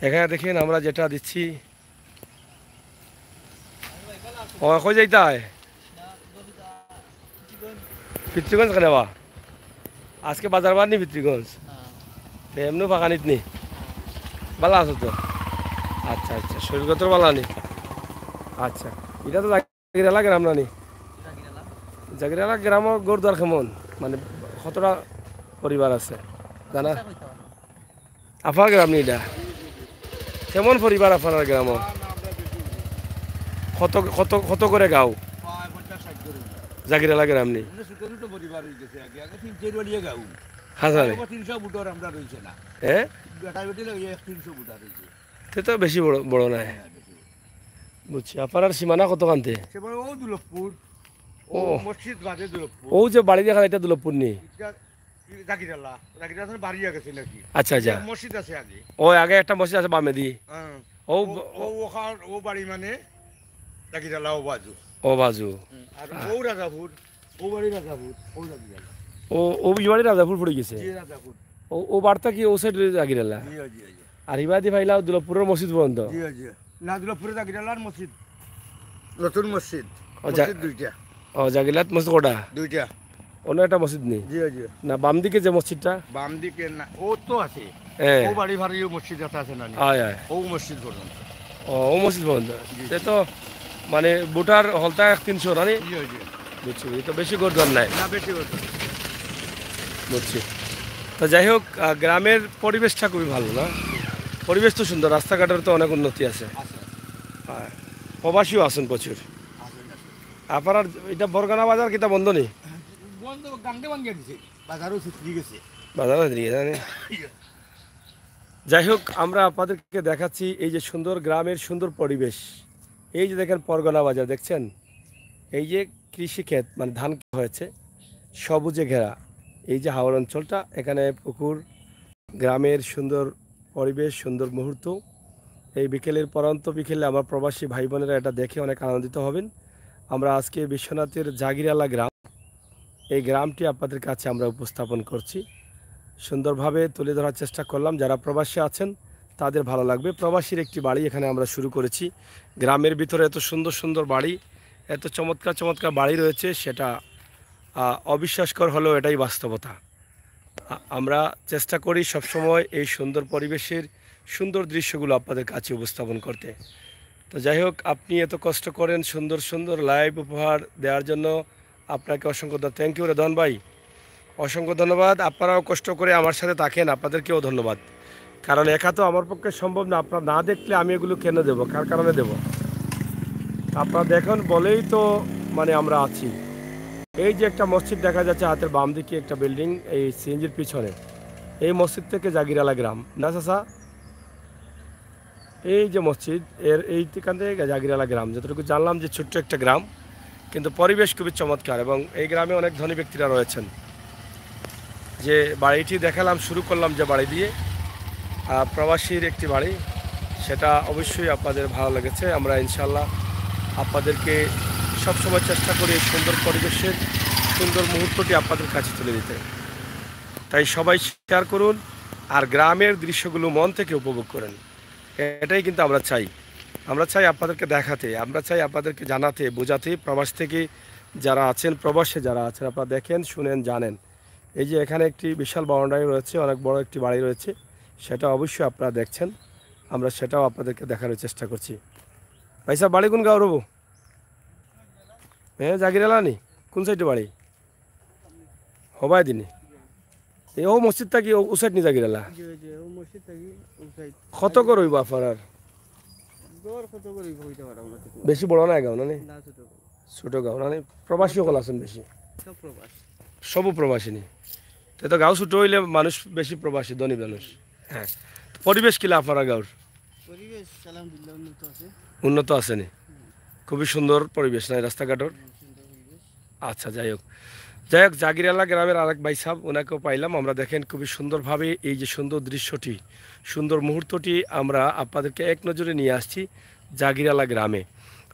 এখানে দেখেন আমরা যেটা দিচ্ছি, ও কই যাইতে হয় পিতৃগঞ্জ কেন বা আজকে বাজার বার নি পিতৃগঞ্জ, এমনি বাগানিত নি ভালো আছো তো? আচ্ছা আচ্ছা, শরীরগত ভালো নি? আচ্ছা, এটা তো জাগিরালা গ্রাম না নি? জাগিরালা গ্রাম গরুদ্বার কেমন, মানে কতটা পরিবার আছে জানা? আপনার গ্রাম নি এটা? কেমন পরিবার আপনার গ্রাম? কত কত কত করে গাও জাগিরালা গ্রাম নি? হাজারে? হ্যাঁ, সে তো বেশি বড় বড় নাই। বুঝছি। আপনার সীমানা কত কানতে? ও ও যে বাড়ি দেখা এটা দুলভপুর নি? আচ্ছা আচ্ছা, মসজিদ আছে আগে, ওই আগে একটা মসজিদ আছে বামেদি, ও ও বাড়ি মানে জাগিরালা ও বাজু, ও বাজু, আর ও রাজাপুর, ও বাড়ি রাজাপুর, ও জাগিরালা, ও ও বিবাড়ি রাজাপুর পড়ে গেছে। জি রাজাপুর, ও ও বার্তা কি ও সাইড জাগিরালা? জি জি জি আর ইবাদি ভাইলা দুলভপুরের মসজিদ পর্যন্ত? জি জি না, দুর্গাপুরে জাগিরালার মসজিদ, নতুন মসজিদ, ও যা- মসজিদ দুইটা, ও জাগিরাত মসজিদ কটা? দুইটা, অন্য একটা মসজিদ নেই জি জি। না? বাম দিকে যে মসজিদটা, বাম দিকে না, ও তো আছে, হ্যাঁ, ও বাড়ি ভাড়িও মসজিদ আছে না, আয় আয়, ও মসজিদ পর্যন্ত, ও ও মসজিদ পর্যন্ত। সে তো মানে বুটার হলতা 300 রানি। জি জি বুঝছি, এই তো বেশি গরদার নাই। না, বেশি কথা বুঝছি। তো যাই হোক, গ্রামের পরিবেশটা খুবই ভালো না? পরিবেশ তো সুন্দর, রাস্তাঘাটের তো অনেক উন্নতি আছে, আছে, হ্যাঁ, প্রবাসীও আছেন প্রচুর। আপনার এটা বরগানা বাজার কিতা বন্ধ নেই? বন্ধ, গাঙ্গে ভাঙ্গে দিছে, বাজারও ছুটি গেছে। বাজার দিয়ে জানি। যাই হোক, আমরা আপনাদেরকে দেখাচ্ছি এই যে সুন্দর গ্রামের সুন্দর পরিবেশ। এই যে দেখেন পরগনা বাজার দেখছেন, এই যে কৃষিক্ষেত মানে ধান হয়েছে, সবুজে ঘেরা এই যে হাওড় অঞ্চলটা, এখানে পুকুর, গ্রামের সুন্দর পরিবেশ, সুন্দর মুহূর্ত। এই বিকেলের পরন্ত বিকেলে আমার প্রবাসী ভাই বোনেরা এটা দেখে অনেক আনন্দিত হবেন। আমরা আজকে বিশ্বনাথের জাগিরালা গ্রাম, এই গ্রামটি আপনাদের কাছে আমরা উপস্থাপন করছি, সুন্দরভাবে তুলে ধরার চেষ্টা করলাম। যারা প্রবাসী আছেন তাদের ভালো লাগবে। প্রবাসীর একটি বাড়ি এখানে আমরা শুরু করেছি। গ্রামের ভিতরে এত সুন্দর সুন্দর বাড়ি, এত চমৎকার চমৎকার বাড়ি রয়েছে, সেটা অবিশ্বাসকর হলেও এটাই বাস্তবতা। আমরা চেষ্টা করি সবসময় এই সুন্দর পরিবেশের সুন্দর দৃশ্যগুলো আপনাদের কাছে উপস্থাপন করতে। তো যাই হোক, আপনি এত কষ্ট করেন সুন্দর সুন্দর লাইভ উপহার দেওয়ার জন্য আপনাকে অসংখ্য থ্যাংক ইউ রেদন ভাই, অসংখ্য ধন্যবাদ। আপনারাও কষ্ট করে আমার সাথে থাকেন, আপনাদেরকেও ধন্যবাদ। কারণ একা তো আমার পক্ষে সম্ভব না, আপনারা না দেখলে আমি এগুলো কেন দেবো, কার কারণে দেব? আপনারা দেখুন বলেই তো মানে আমরা আছি। এই যে একটা মসজিদ দেখা যাচ্ছে হাতের বাম দিকে একটা বিল্ডিং, এই সিএনজির পিছনে, এই মসজিদ থেকে জাগিরালা গ্রাম না চাচা? এই যে মসজিদ এইখান থেকে জাগিরালা গ্রাম, যতটুকু জানলাম যে ছোট্ট একটা গ্রাম, কিন্তু পরিবেশ খুবই চমৎকার এবং এই গ্রামে অনেক ধনী ব্যক্তিরা রয়েছেন। যে বাড়িটি দেখালাম, শুরু করলাম যে বাড়ি দিয়ে, প্রবাসীর একটি বাড়ি, সেটা অবশ্যই আপনাদের ভালো লেগেছে। আমরা ইনশাল্লাহ আপনাদেরকে সবসময় চেষ্টা করি এই সুন্দর পরিবেশের সুন্দর মুহূর্তটি আপনাদের কাছে তুলে দিতে। তাই সবাই শেয়ার করুন আর গ্রামের দৃশ্যগুলো মন থেকে উপভোগ করেন। এটাই কিন্তু আমরা চাই। আমরা চাই আপনাদেরকে দেখাতে, আমরা চাই আপনাদেরকে জানাতে, বোঝাতে। প্রবাস থেকে যারা আছেন, প্রবাসে যারা আছেন, আপনারা দেখেন, শুনেন, জানেন। এই যে এখানে একটি বিশাল বাউন্ডারি রয়েছে, অনেক বড় একটি বাড়ি রয়েছে, সেটা অবশ্যই আপনারা দেখছেন। আমরা সেটাও আপনাদেরকে দেখানোর চেষ্টা করছি। ভাই সাহেব, বাড়ি কোন গাঁও রবো? হ্যাঁ, জাগিরালা নি? কোন সাইডে বাড়ি? হবাই দিনি। ও মসজিদটা কি ও সাইড নি জাগিরালা? কত করে হইব আপনার? বেশি বড় না গাঁও না? ছোট গাঁও না? প্রবাসী সকল আছেন বেশি? সবু প্রবাসী নি? তো গাঁও ছোট হইলে মানুষ বেশি প্রবাসী, ধনী মানুষ। হ্যাঁ, পরিবেশ কিলা আপনারা গাঁর? উন্নত আছে নি? খুবই সুন্দর পরিবেশ নাই রাস্তাঘাটর? আচ্ছা, যাই হোক জাগিরালা গ্রামের আরেক ভাই সাহেব, ওনাকেও পাইলাম। আমরা দেখেন খুবই সুন্দরভাবে এই যে সুন্দর দৃশ্যটি, সুন্দর মুহূর্তটি আমরা আপনাদেরকে এক নজরে নিয়ে আসছি জাগিরালা গ্রামে।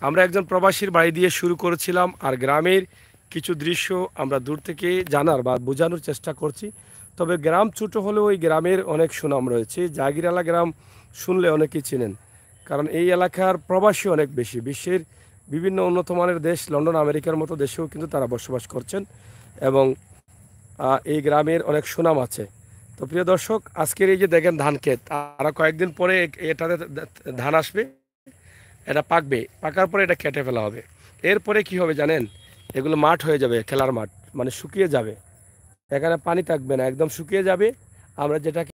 আমরা একজন প্রবাসীর বাড়ি দিয়ে শুরু করেছিলাম, আর গ্রামের কিছু দৃশ্য আমরা দূর থেকে জানার বা বোঝানোর চেষ্টা করছি। তবে গ্রাম ছোট হলেও ওই গ্রামের অনেক সুনাম রয়েছে। জাগিরালা গ্রাম শুনলে অনেকেই চেনেন, কারণ এই এলাকার প্রবাসী অনেক বেশি। বিশ্বের বিভিন্ন উন্নত মানের দেশ, লন্ডন, আমেরিকার মতো দেশেও কিন্তু তারা বসবাস করছেন এবং এই গ্রামের অনেক সুনাম আছে। তো প্রিয় দর্শক, আজকের এই যে দেখেন ধান ক্ষেত, আরও কয়েকদিন পরে এটাতে ধান আসবে, এটা পাকবে, পাকার পরে এটা কেটে ফেলা হবে। এরপরে কি হবে জানেন? এগুলো মাঠ হয়ে যাবে, খেলার মাঠ, মানে শুকিয়ে যাবে, এখানে পানি থাকবে না, একদম শুকিয়ে যাবে। আমরা যেটাকে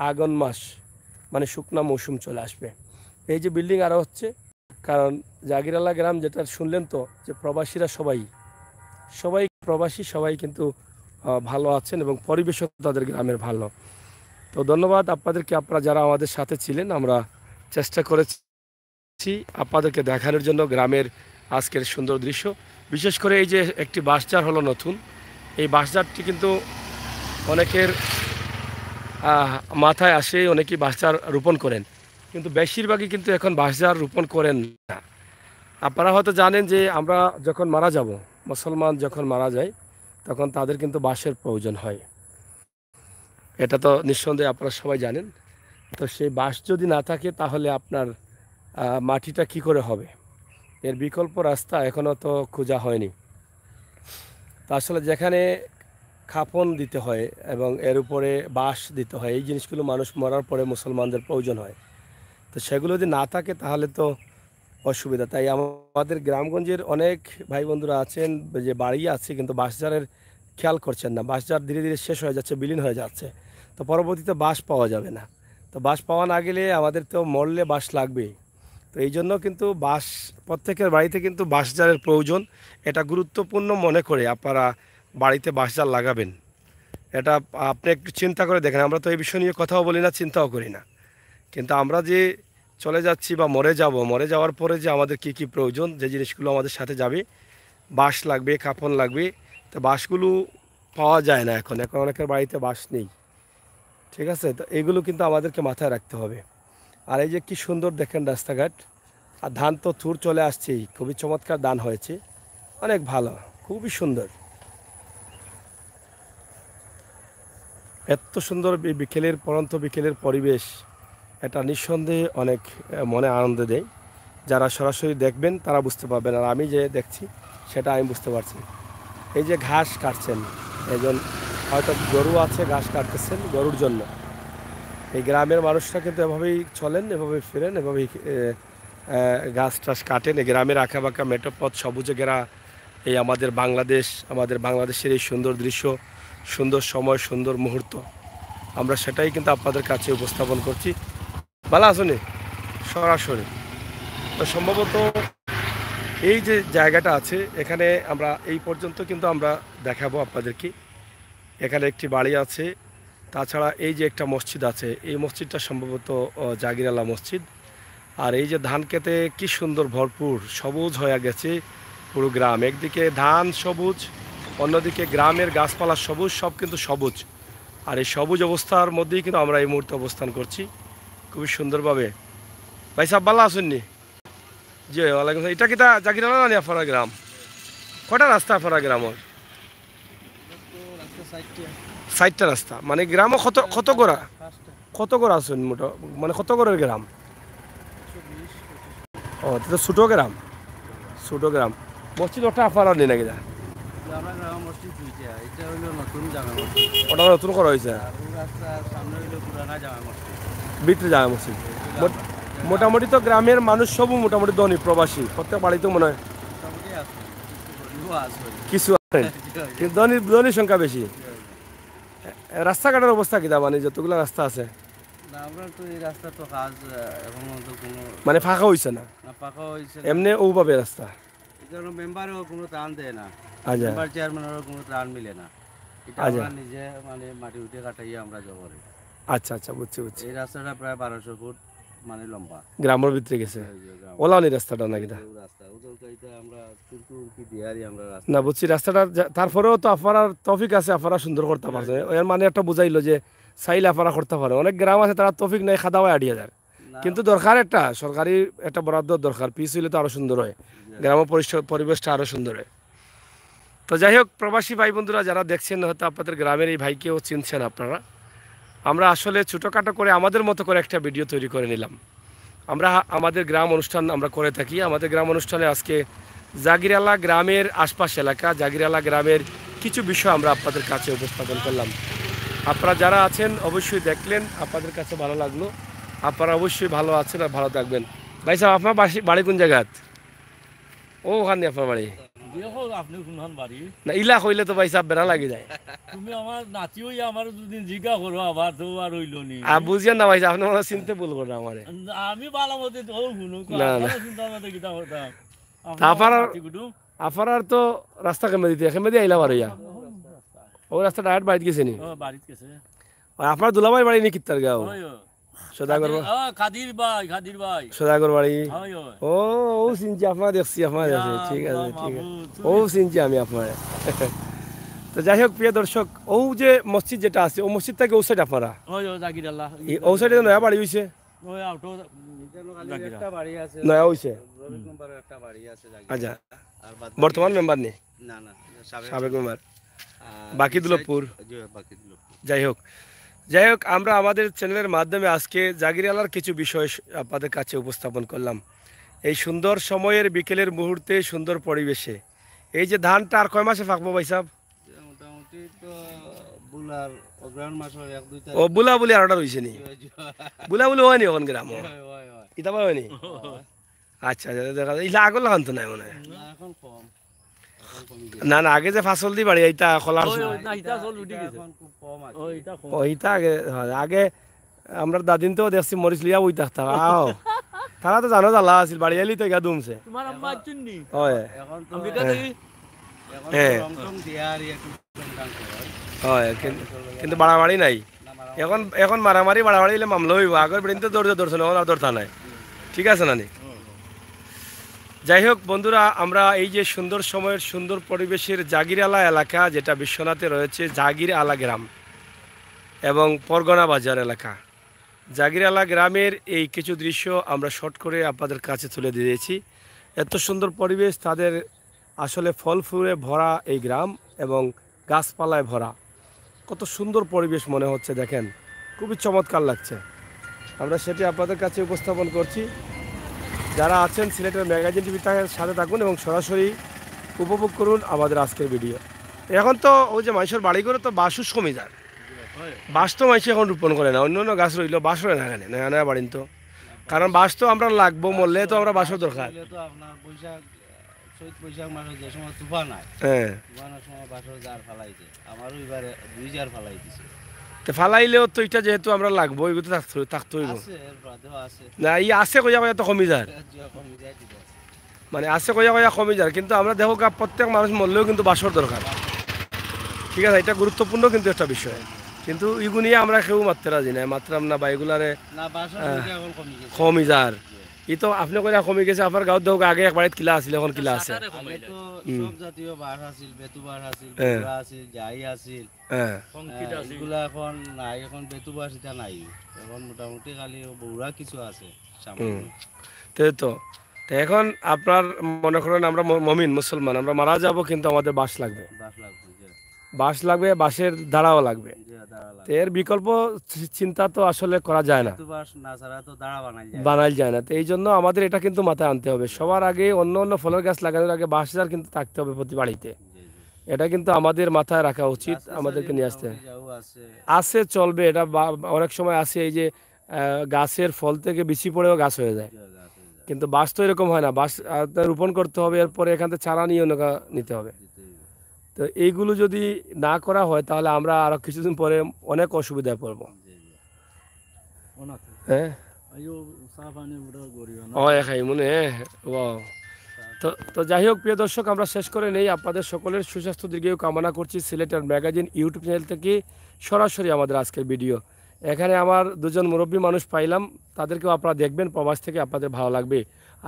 আগন মাস মানে শুকনা মৌসুম চলে আসবে। এই যে বিল্ডিং আরও হচ্ছে, কারণ জাগিরালা গ্রাম যেটা শুনলেন তো, যে প্রবাসীরা সবাই প্রবাসী, সবাই কিন্তু ভালো আছেন এবং পরিবেশও তাদের গ্রামের ভালো। তো ধন্যবাদ আপনাদেরকে, আপনারা যারা আমাদের সাথে ছিলেন। আমরা চেষ্টা করেছি আপনাদেরকে দেখানোর জন্য গ্রামের আজকের সুন্দর দৃশ্য। বিশেষ করে এই যে একটি বাঁশঝাড় হলো নতুন, এই বাঁশঝাড়টি কিন্তু অনেকের মাথায় আসে, অনেকেই বাঁশঝাড় রোপণ করেন, কিন্তু বেশিরভাগই কিন্তু এখন বাঁশঝাড় রোপণ করেন না। আপনারা হয়তো জানেন যে আমরা যখন মারা যাব, মুসলমান যখন মারা যায়, তখন তাদের কিন্তু বাঁশের প্রয়োজন হয়। এটা তো নিঃসন্দেহে আপনারা সবাই জানেন। তো সেই বাঁশ যদি না থাকে তাহলে আপনার মাটিটা কি করে হবে? এর বিকল্প রাস্তা এখনও তো খোঁজা হয়নি। তা আসলে যেখানে খাপন দিতে হয় এবং এর উপরে বাঁশ দিতে হয়, এই জিনিসগুলো মানুষ মরার পরে মুসলমানদের প্রয়োজন হয়। তো সেগুলো যদি না থাকে তাহলে তো অসুবিধা। তাই আমাদের গ্রামগঞ্জের অনেক ভাই বন্ধুরা আছেন যে বাড়ি আছে, কিন্তু বাঁশঝাড়ের খেয়াল করছেন না। বাঁশঝাড় ধীরে ধীরে শেষ হয়ে যাচ্ছে, বিলীন হয়ে যাচ্ছে। তো পরবর্তীতে বাঁশ পাওয়া যাবে না। তো বাঁশ পাওয়া না গেলে আমাদের তো মরলে বাঁশ লাগবেই। তো এই জন্য কিন্তু বাঁশ, প্রত্যেকের বাড়িতে কিন্তু বাঁশঝাড়ের প্রয়োজন। এটা গুরুত্বপূর্ণ মনে করে আপনারা বাড়িতে বাঁশঝাড় লাগাবেন। এটা আপনি একটু চিন্তা করে দেখেন। আমরা তো এই বিষয় নিয়ে কথাও বলি না, চিন্তাও করি না, কিন্তু আমরা যে চলে যাচ্ছি বা মরে যাওয়ার পরে যে আমাদের কি কি প্রয়োজন, যে জিনিসগুলো আমাদের সাথে যাবে, বাঁশ লাগবে, কাপড় লাগবে। তো বাঁশগুলো পাওয়া যায় না এখন অনেকের বাড়িতে বাঁশ নেই। ঠিক আছে, তো এগুলো কিন্তু আমাদেরকে মাথায় রাখতে হবে। আর এই যে কি সুন্দর দেখেন রাস্তাঘাট, আর ধান তো থুর চলে আসছেই, খুবই চমৎকার ধান হয়েছে, অনেক ভালো, খুবই সুন্দর। এত সুন্দর বিকেলের পরন্ত বিকেলের পরিবেশ, এটা নিঃসন্দেহে অনেক মনে আনন্দ দেয়। যারা সরাসরি দেখবেন তারা বুঝতে পারবেন, আর আমি যে দেখছি সেটা আমি বুঝতে পারছি। এই যে ঘাস কাটছেন, একজন হয়তো গরু আছে, ঘাস কাটতেছেন গরুর জন্য। এই গ্রামের মানুষরা কিন্তু এভাবেই চলেন, এভাবেই ফিরেন, এভাবেই গাছ টাছ কাটেন। এই গ্রামের আঁকাবাঁকা মেঠোপথ সবুজে ঘেরা এই আমাদের বাংলাদেশ, আমাদের বাংলাদেশের এই সুন্দর দৃশ্য, সুন্দর সময়, সুন্দর মুহূর্ত, আমরা সেটাই কিন্তু আপনাদের কাছে উপস্থাপন করছি। ভালো আসুনি সরাসরি। তো সম্ভবত এই যে জায়গাটা আছে এখানে আমরা এই পর্যন্ত কিন্তু আমরা দেখাবো আপনাদেরকে। এখানে একটি বাড়ি আছে, তাছাড়া এই যে একটা মসজিদ আছে, এই মসজিদটা সম্ভবত জাগির আলা মসজিদ। আর এই যে ধান খেতে কি সুন্দর ভরপুর সবুজ হয়ে গেছে পুরো গ্রাম, একদিকে ধান সবুজ, অন্যদিকে গ্রামের গাছপালা সবুজ, সব কিন্তু সবুজ। আর এই সবুজ অবস্থার মধ্যেই কিন্তু আমরা এই মুহূর্তে অবস্থান করছি খুবই সুন্দরভাবে। ভাই সাহেব ভালো আসেননি? জি ওয়ালাইকুম আসসালাম। এটা কি তা জাগির আলা না আপনারা গ্রাম? কটা রাস্তা আপনারা গ্রামের? সাইডটা রাস্তা, মানে গ্রামও কত কত গোড়া, কত গোড়া আছেন মোটা, মানে কত গোড়ের গ্রাম? ও তো ছোটো গ্রাম, ছোটো গ্রাম। মসজিদ ওটা আপনারা নেই নাকি? ওটা নতুন করা হয়েছে, ভিতরে জামা মসজিদ। মোটামুটি তো গ্রামের মানুষ সবই মোটামুটি ধনী, প্রবাসী, প্রত্যেক বাড়িতে মনে হয় কিছু আছে, কিন্তু ধনীর সংখ্যা বেশি। রাস্তাঘাটের অবস্থা কি, মানে যতগুলো রাস্তা আছে মানে ফাঁকা হয়েছে না, এমনি ওভাবে রাস্তা। মেম্বারও কোনো ত্রাণ দেয় না, আচ্ছা মেম্বার চেয়ারম্যানেরও কোনো ত্রাণ মিলে না। এটা আচ্ছা। আমরা নিজে মানে মাটি উঠে কাটাইয়া আমরা জবরে। আচ্ছা আচ্ছা, বুঝছি বুঝছি। এই রাস্তাটা প্রায় 1200 ফুট মানে লম্বা, গ্রামের ভিতরে গেছে ওলানি রাস্তাটা নাকি? রাস্তা উদলকাইতে আমরা তুর্কি দিয়ারি আমরা রাস্তা না বুঝছি রাস্তাটা, তারপরেও তো আপনার তফিক আছে, আপনারা সুন্দর করতে পারছে। এর মানে একটা বুঝাইলো যে চাইলে আপনারা করতে পারে। অনেক গ্রাম আছে তারা তফিক নাই, খাদা হয় 8,000, কিন্তু দরকার একটা সরকারি একটা বরাদ্দ দরকার, পিস হইলে তো আরো সুন্দর হয়, গ্রামের পরিবেশটা আরো সুন্দর হয়। তো যাই হোক, প্রবাসী ভাই বন্ধুরা যারা দেখছেন, হয়তো আপনাদের গ্রামের এই ভাইকেও চিনছেন আপনারা। আমরা আসলে ছোটোখাটো করে আমাদের মতো করে একটা ভিডিও তৈরি করে নিলাম। আমরা আমাদের গ্রাম অনুষ্ঠান আমরা করে থাকি। আমাদের গ্রাম অনুষ্ঠানে আজকে জাগির আলা গ্রামের আশপাশ এলাকা, জাগির আলা গ্রামের কিছু বিষয় আমরা আপনাদের কাছে উপস্থাপন করলাম। আপনারা যারা আছেন অবশ্যই দেখলেন, আপনাদের কাছে ভালো লাগলো। আপনারা অবশ্যই ভালো আছেন আর ভালো থাকবেন। ভাই সাহেব আপনার বাড়ি কোন জায়গাত? ও ওখানে আপনার বাড়ি আপনি কোনখান বাড়ি না? ইলা হইলে তো ভাই সাহেব বেড়া লাগি যায়। তুমি আমার নাতি হই আমার দুদিন জিজ্ঞা করো আবার তো আর হইল নি। বুঝিয়েন না ভাই সাহেব, আপনি আমার চিনতে ভুল করেন আমারে। আমি ভালো মতো তো শুনো না, না। চিন্তা মতো কিতা করতাম। আপনার তো রাস্তা কেমন দিতে কেমন দিয়ে আইলা বাড়ি? ও রাস্তা ডাইরেক্ট বাড়িতে গেছে নি? বাড়িতে গেছে আপনার দুলাভাই বাড়ি নি কিত্তার গাঁও? সদাগর খাদির ভাই সদাগর বাড়ি। হয় ও ও চিনছি, আপনার দেখছি, আপনার দেখছি। ঠিক আছে ঠিক আছে, ও চিনছি আমি আপনার। তো যাই হোক প্রিয় দর্শক, ও যে মসজিদ যেটা আছে, ও মসজিদ থেকে ও সাইড আপনারা, হয় জাগির আল্লাহ ও সাইডে নয়া বাড়ি হয়েছে, ওই আউটো একটা বাড়ি আছে, নয়া হয়েছে। রবি নম্বরের একটা বাড়ি আছে জায়গা। আচ্ছা, আর বাদ বর্তমান মেম্বার নেই, না না সাবেক মেম্বার, আর বাকি দুলভপুর। বাকি দিল। যাই হোক আমরা আমাদের চ্যানেলের মাধ্যমে আজকে জাগির আলার কিছু বিষয় আপনাদের কাছে উপস্থাপন করলাম। এই সুন্দর সময়ের বিকেলের মুহূর্তে, সুন্দর পরিবেশে এই যে ধানটা আর কয় মাসে পাকবো ভাই সাহেব? মোটামুটি তো বুলার অগ্রহণ মাসের 1-2 ও বুলা বলি আর ওটা রয়েছে নি? বুলা বলি হয়নি এখন গ্রাম হয় ইতাবা হয়নি? আচ্ছা আচ্ছা, দেখা ইলা আগর লাগান তো নাই মনে হয়। না এখন কম, না না, আগে যে ফাসল দি বাড়ি এইটা খোলার না ইটা চল উঠে গেছে এখন খুব কম আছে। ও ইটা কম। ওইটা আগে হয়। আগে আমরা দাদিন তো দেখছি মরিচ লিয়া ওই থাকতাম। আও তারা তো জানো জ্বালা আছিল, বাড়ি এলি তো গা দুমছে। তোমার আম্মা চিননি হয় এখন তো আমি কাছে এখন হ্যাঁ। রং টং দিয়ারি একটু টং হয়, কিন্তু বাড়াবাড়ি নাই এখন। এখন মারামারি বাড়াবাড়ি হলে মামলা হইব। আগের বেদিন তো ধরছে না, আর ধরতা নাই। ঠিক আছে না নি? যাই হোক বন্ধুরা, আমরা এই যে সুন্দর সময়ের সুন্দর পরিবেশের জাগির আলা এলাকা, যেটা বিশ্বনাথে রয়েছে জাগির আলা গ্রাম এবং পরগনা বাজার এলাকা, জাগির আলা গ্রামের এই কিছু দৃশ্য আমরা শর্ট করে আপনাদের কাছে তুলে দিয়েছি। এত সুন্দর পরিবেশ, তাদের আসলে ফল ফুলে ভরা এই গ্রাম এবং গাছপালায় ভরা, কত সুন্দর পরিবেশ মনে হচ্ছে, দেখেন খুবই চমৎকার লাগছে। আমরা সেটি আপনাদের কাছে উপস্থাপন করছি। যারা আছেন সিলেটের ম্যাগাজিন টিভির সাথে থাকুন এবং সরাসরি উপভোগ করুন আমাদের আজকের ভিডিও। এখন তো ওই যে মানুষের বাড়ি করে তো বাঁশও কমে যায়, বাঁশ তো মানুষ এখন রোপণ করে না, অন্য অন্য গাছ রইল বাঁশ রয়ে না এখানে নয়া নয়া বাড়িন তো, কারণ বাঁশ তো আমরা লাগবো মরলে তো আমরা বাঁশও দরকার। হইলে তো আপনার বৈশাখ চৈত বৈশাখ মাসে যে সময় তুফান হয়, হ্যাঁ, তুফানের সময় বাসর জার ফালাইছে, আমারও এবারে 2 জার ফালাই দিছে। তো ফালাইলেও তো এটা যেহেতু আমরা লাগবো এগুলো থাকতে হইব আছে এর বাদেও আছে, না, ই আছে কইয়া কইয়া তো কমে যায়, যখন মিজাই দিতে আছে। মানে আছে কইয়া কইয়া কমে যায়, কিন্তু আমরা দেখো প্রত্যেক মানুষ মরলেও কিন্তু বাঁশর দরকার, ঠিক আছে, এটা গুরুত্বপূর্ণ কিন্তু একটা বিষয়, কিন্তু ইগু নিয়ে আমরা কেউ মারতে রাজি নাই, মাত্রাম না বা এগুলারে না বাসর সংখ্যা এখন কমে গেছে। কমে যার ই তো আপনি কইয়া কমে গেছে, আপনার গাঁৱত দেখো আগে এক বাড়িত কিলা আছিল এখন কিলা আছে, আগে তো সব জাতীয় বাস আছিল, বেতু বাস আছিল, হ্যাঁ। বুড়া আছিল, জাই আছিল, হ্যাঁ, এগুলা এখন নাই, এখন বেতু বাস এটা নাই, এখন মোটামুটি খালি বৌরা কিছু আছে সামান্য। তো তো এখন আপনার মনে করেন আমরা মমিন মুসলমান, আমরা মারা যাব কিন্তু আমাদের বাঁশ লাগবে, বাস লাগবে যে বাঁশ লাগবে, বাঁশের দাঁড়াও লাগবে, যে দাঁড়া তো লাগবে, এর বিকল্প চিন্তা তো আসলে করা যায় না, বেতু বাস না ছাড়া তো দাঁড়া বানাই যায়। বানাইল যায় না, তো এই জন্য আমাদের এটা কিন্তু মাথায় আনতে হবে, সবার আগে অন্য অন্য ফলের গাছ লাগানোর আগে বাঁশঝাড় কিন্তু থাকতে হবে প্রতি বাড়িতে, জি, জি। এটা কিন্তু আমাদের মাথায় রাখা উচিত, গাছ-গাছালি আমাদেরকে নিয়ে আসতে মোটামুটি যাও আছে, আছে, চলবে এটা, অনেক সময় আছে এই যে গাছের ফল থেকে বিচি পড়েও গাছ হয়ে যায়, যে গাছ হয়ে যায়, কিন্তু বাঁশ তো এরকম হয় না, বাঁশ রোপণ করতে হবে, এরপরে এখান থেকে চারা নিয়ে নিতে হবে, দিতে হইবে। তো এইগুলো যদি না করা হয় তাহলে আমরা আরো কিছুদিন পরে অনেক অসুবিধায় পড়বো। জি, জি। হ্যাঁ, আইও চা পানি ওটা করিও না। ও খাই মনে ওয়াও। তো তো যাই হোক প্রিয় দর্শক, আমরা শেষ করে নেই, আপনাদের সকলের সুস্বাস্থ্য দীর্ঘায়ু কামনা করছি। সিলেটের ম্যাগাজিন ইউটিউব চ্যানেল থেকে সরাসরি আমাদের আজকের ভিডিও, এখানে আমার দুজন মুরব্বী মানুষ পাইলাম, তাদেরকেও আপনারা দেখবেন, প্রবাস থেকে আপনাদের ভালো লাগবে।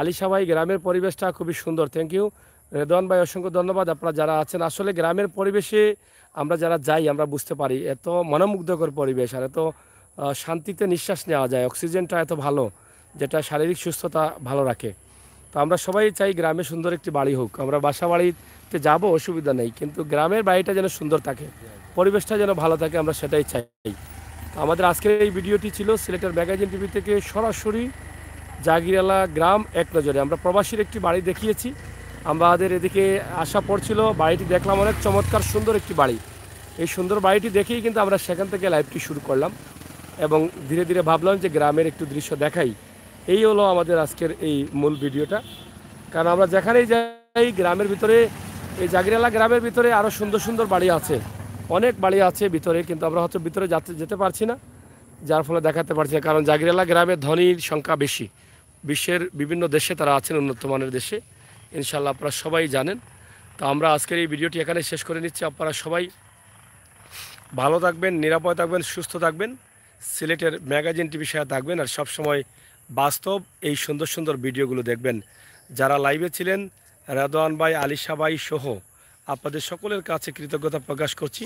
আলিশা ভাই, গ্রামের পরিবেশটা খুবই সুন্দর, থ্যাংক ইউ। রেদওয়ান ভাই, অসংখ্য ধন্যবাদ, আপনারা যারা আছেন, আসলে গ্রামের পরিবেশে আমরা যারা যাই আমরা বুঝতে পারি এত মনোমুগ্ধকর পরিবেশ, আর এত শান্তিতে নিঃশ্বাস নেওয়া যায়, অক্সিজেনটা এত ভালো, যেটা শারীরিক সুস্থতা ভালো রাখে। তো আমরা সবাই চাই গ্রামে সুন্দর একটি বাড়ি হোক, আমরা বাসা বাড়িতে যাব অসুবিধা নেই, কিন্তু গ্রামের বাড়িটা যেন সুন্দর থাকে, পরিবেশটা যেন ভালো থাকে, আমরা সেটাই চাই। তো আমাদের আজকের এই ভিডিওটি ছিল সিলেটের ম্যাগাজিন টিভি থেকে সরাসরি জাগিরালা গ্রাম এক নজরে, আমরা প্রবাসীর একটি বাড়ি দেখিয়েছি, আমাদের এদিকে আসা পড়ছিল, বাড়িটি দেখলাম অনেক চমৎকার সুন্দর একটি বাড়ি, এই সুন্দর বাড়িটি দেখেই কিন্তু আমরা সেখান থেকে লাইভটি শুরু করলাম, এবং ধীরে ধীরে ভাবলাম যে গ্রামের একটু দৃশ্য দেখাই। এই হলো আমাদের আজকের এই মূল ভিডিওটা, কারণ আমরা যেখানেই যাই গ্রামের ভিতরে, এই জাগিরালা গ্রামের ভিতরে আরও সুন্দর সুন্দর বাড়ি আছে, অনেক বাড়ি আছে ভিতরে, কিন্তু আমরা হয়তো ভিতরে যেতে পারছি না, যার ফলে দেখাতে পারছি না, কারণ জাগিরালা গ্রামে ধনীর সংখ্যা বেশি, বিশ্বের বিভিন্ন দেশে তারা আছেন, উন্নত মানের দেশে, ইনশাল্লাহ আপনারা সবাই জানেন। তো আমরা আজকের এই ভিডিওটি এখানে শেষ করে নিচ্ছি, আপনারা সবাই ভালো থাকবেন, নিরাপদ থাকবেন, সুস্থ থাকবেন, সিলেটের ম্যাগাজিন টিভির সাথে থাকবেন, আর সবসময় বাস্তব এই সুন্দর সুন্দর ভিডিওগুলো দেখবেন। যারা লাইভে ছিলেন, রেদওয়ান ভাই, আলিশা ভাই সহ আপনাদের সকলের কাছে কৃতজ্ঞতা প্রকাশ করছি,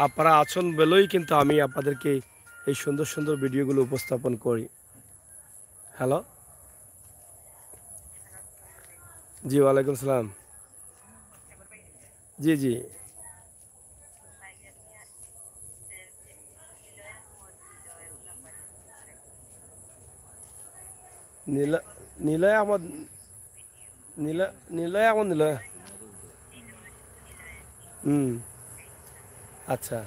আপনারা আছেন বলেই কিন্তু আমি আপনাদেরকে এই সুন্দর সুন্দর ভিডিওগুলো উপস্থাপন করি। হ্যালো, জি ওয়ালাইকুম সালাম, জি জি, নিলয় আহমদ, নিলয় আহমদ, নিলয়, আচ্ছা,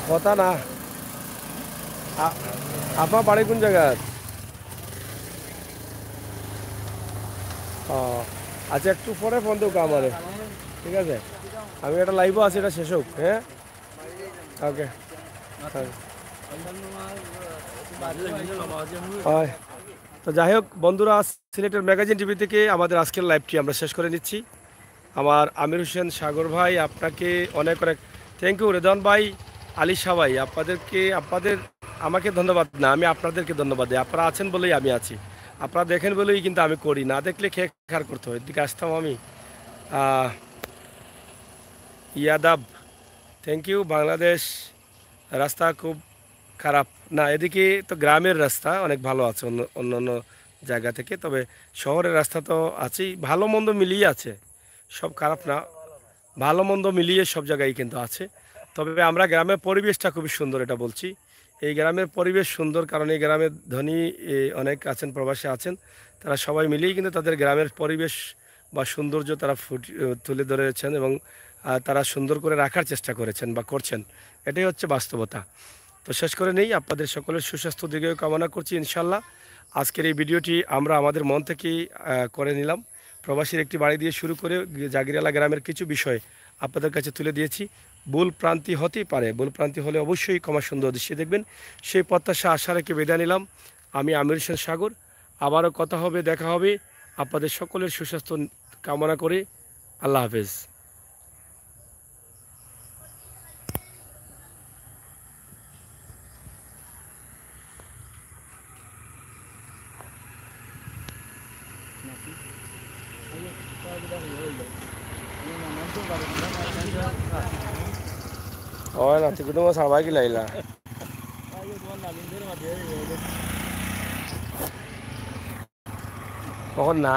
কথা না, আপনার বাড়ি কোন জায়গায়? ও আচ্ছা, একটু পরে ফোন দেবো আমারে, ঠিক আছে, আমি একটা লাইভও আছি, এটা শেষ হোক, হ্যাঁ, ওকে, হয়। তো যাই হোক বন্ধুরা, সিলেটের ম্যাগাজিন টিভি থেকে আমাদের আজকের লাইভটি আমরা শেষ করে নিচ্ছি। আমার আমির হোসেন সাগর ভাই, আপনাকে অনেক অনেক থ্যাংক ইউ। রেদওয়ান ভাই, আলিশা ভাই, আমাকে ধন্যবাদ না, আমি আপনাদেরকে ধন্যবাদ দিই, আপনারা আছেন বলেই আমি আছি, আপনারা দেখেন বলেই কিন্তু আমি করি, না দেখলে খেয়ে খার করতে হয়, এদিকে আসতাম আমি। Yadav, thank you. বাংলাদেশ রাস্তা খুব খারাপ না, এদিকে তো গ্রামের রাস্তা অনেক ভালো আছে অন্য অন্য জায়গা থেকে, তবে শহরের রাস্তা তো আছেই, ভালো মন্দ মিলিয়ে আছে, সব খারাপ না, ভালো মন্দ মিলিয়ে সব জায়গায় কিন্তু আছে, তবে আমরা গ্রামের পরিবেশটা খুবই সুন্দর, এটা বলছি, এই গ্রামের পরিবেশ সুন্দর, কারণ এই গ্রামের ধনী অনেক আছেন, প্রবাসী আছেন, তারা সবাই মিলেই কিন্তু তাদের গ্রামের পরিবেশ বা সৌন্দর্য তারা তুলে ধরেছেন এবং তারা সুন্দর করে রাখার চেষ্টা করেছেন বা করছেন। এটাই হচ্ছে বাস্তবতা। তো শেষ করে নেই, আপনাদের সকলের সুস্বাস্থ্য দিকেও কামনা করছি ইনশাল্লাহ। আজকের এই ভিডিওটি আমরা আমাদের মন থেকেই করে নিলাম। প্রবাসীর একটি বাড়ি দিয়ে শুরু করে জাগিরালা গ্রামের কিছু বিষয় আপনাদের কাছে তুলে দিয়েছি। ভুল প্রান্তি হতেই পারে, ভুল প্রান্তি হলে অবশ্যই ক্ষমা সুন্দর দৃষ্টি দেখবেন, সেই প্রত্যাশা আশা রেখে বিদায় নিলাম। আমি আমির হোসেন সাগর। আবারও কথা হবে, দেখা হবে। আপনাদের সকলের সুস্বাস্থ্য কামনা করে আল্লাহ হাফেজ। হয় না, তুই তোমার সাবাই কি লাইলা কখন না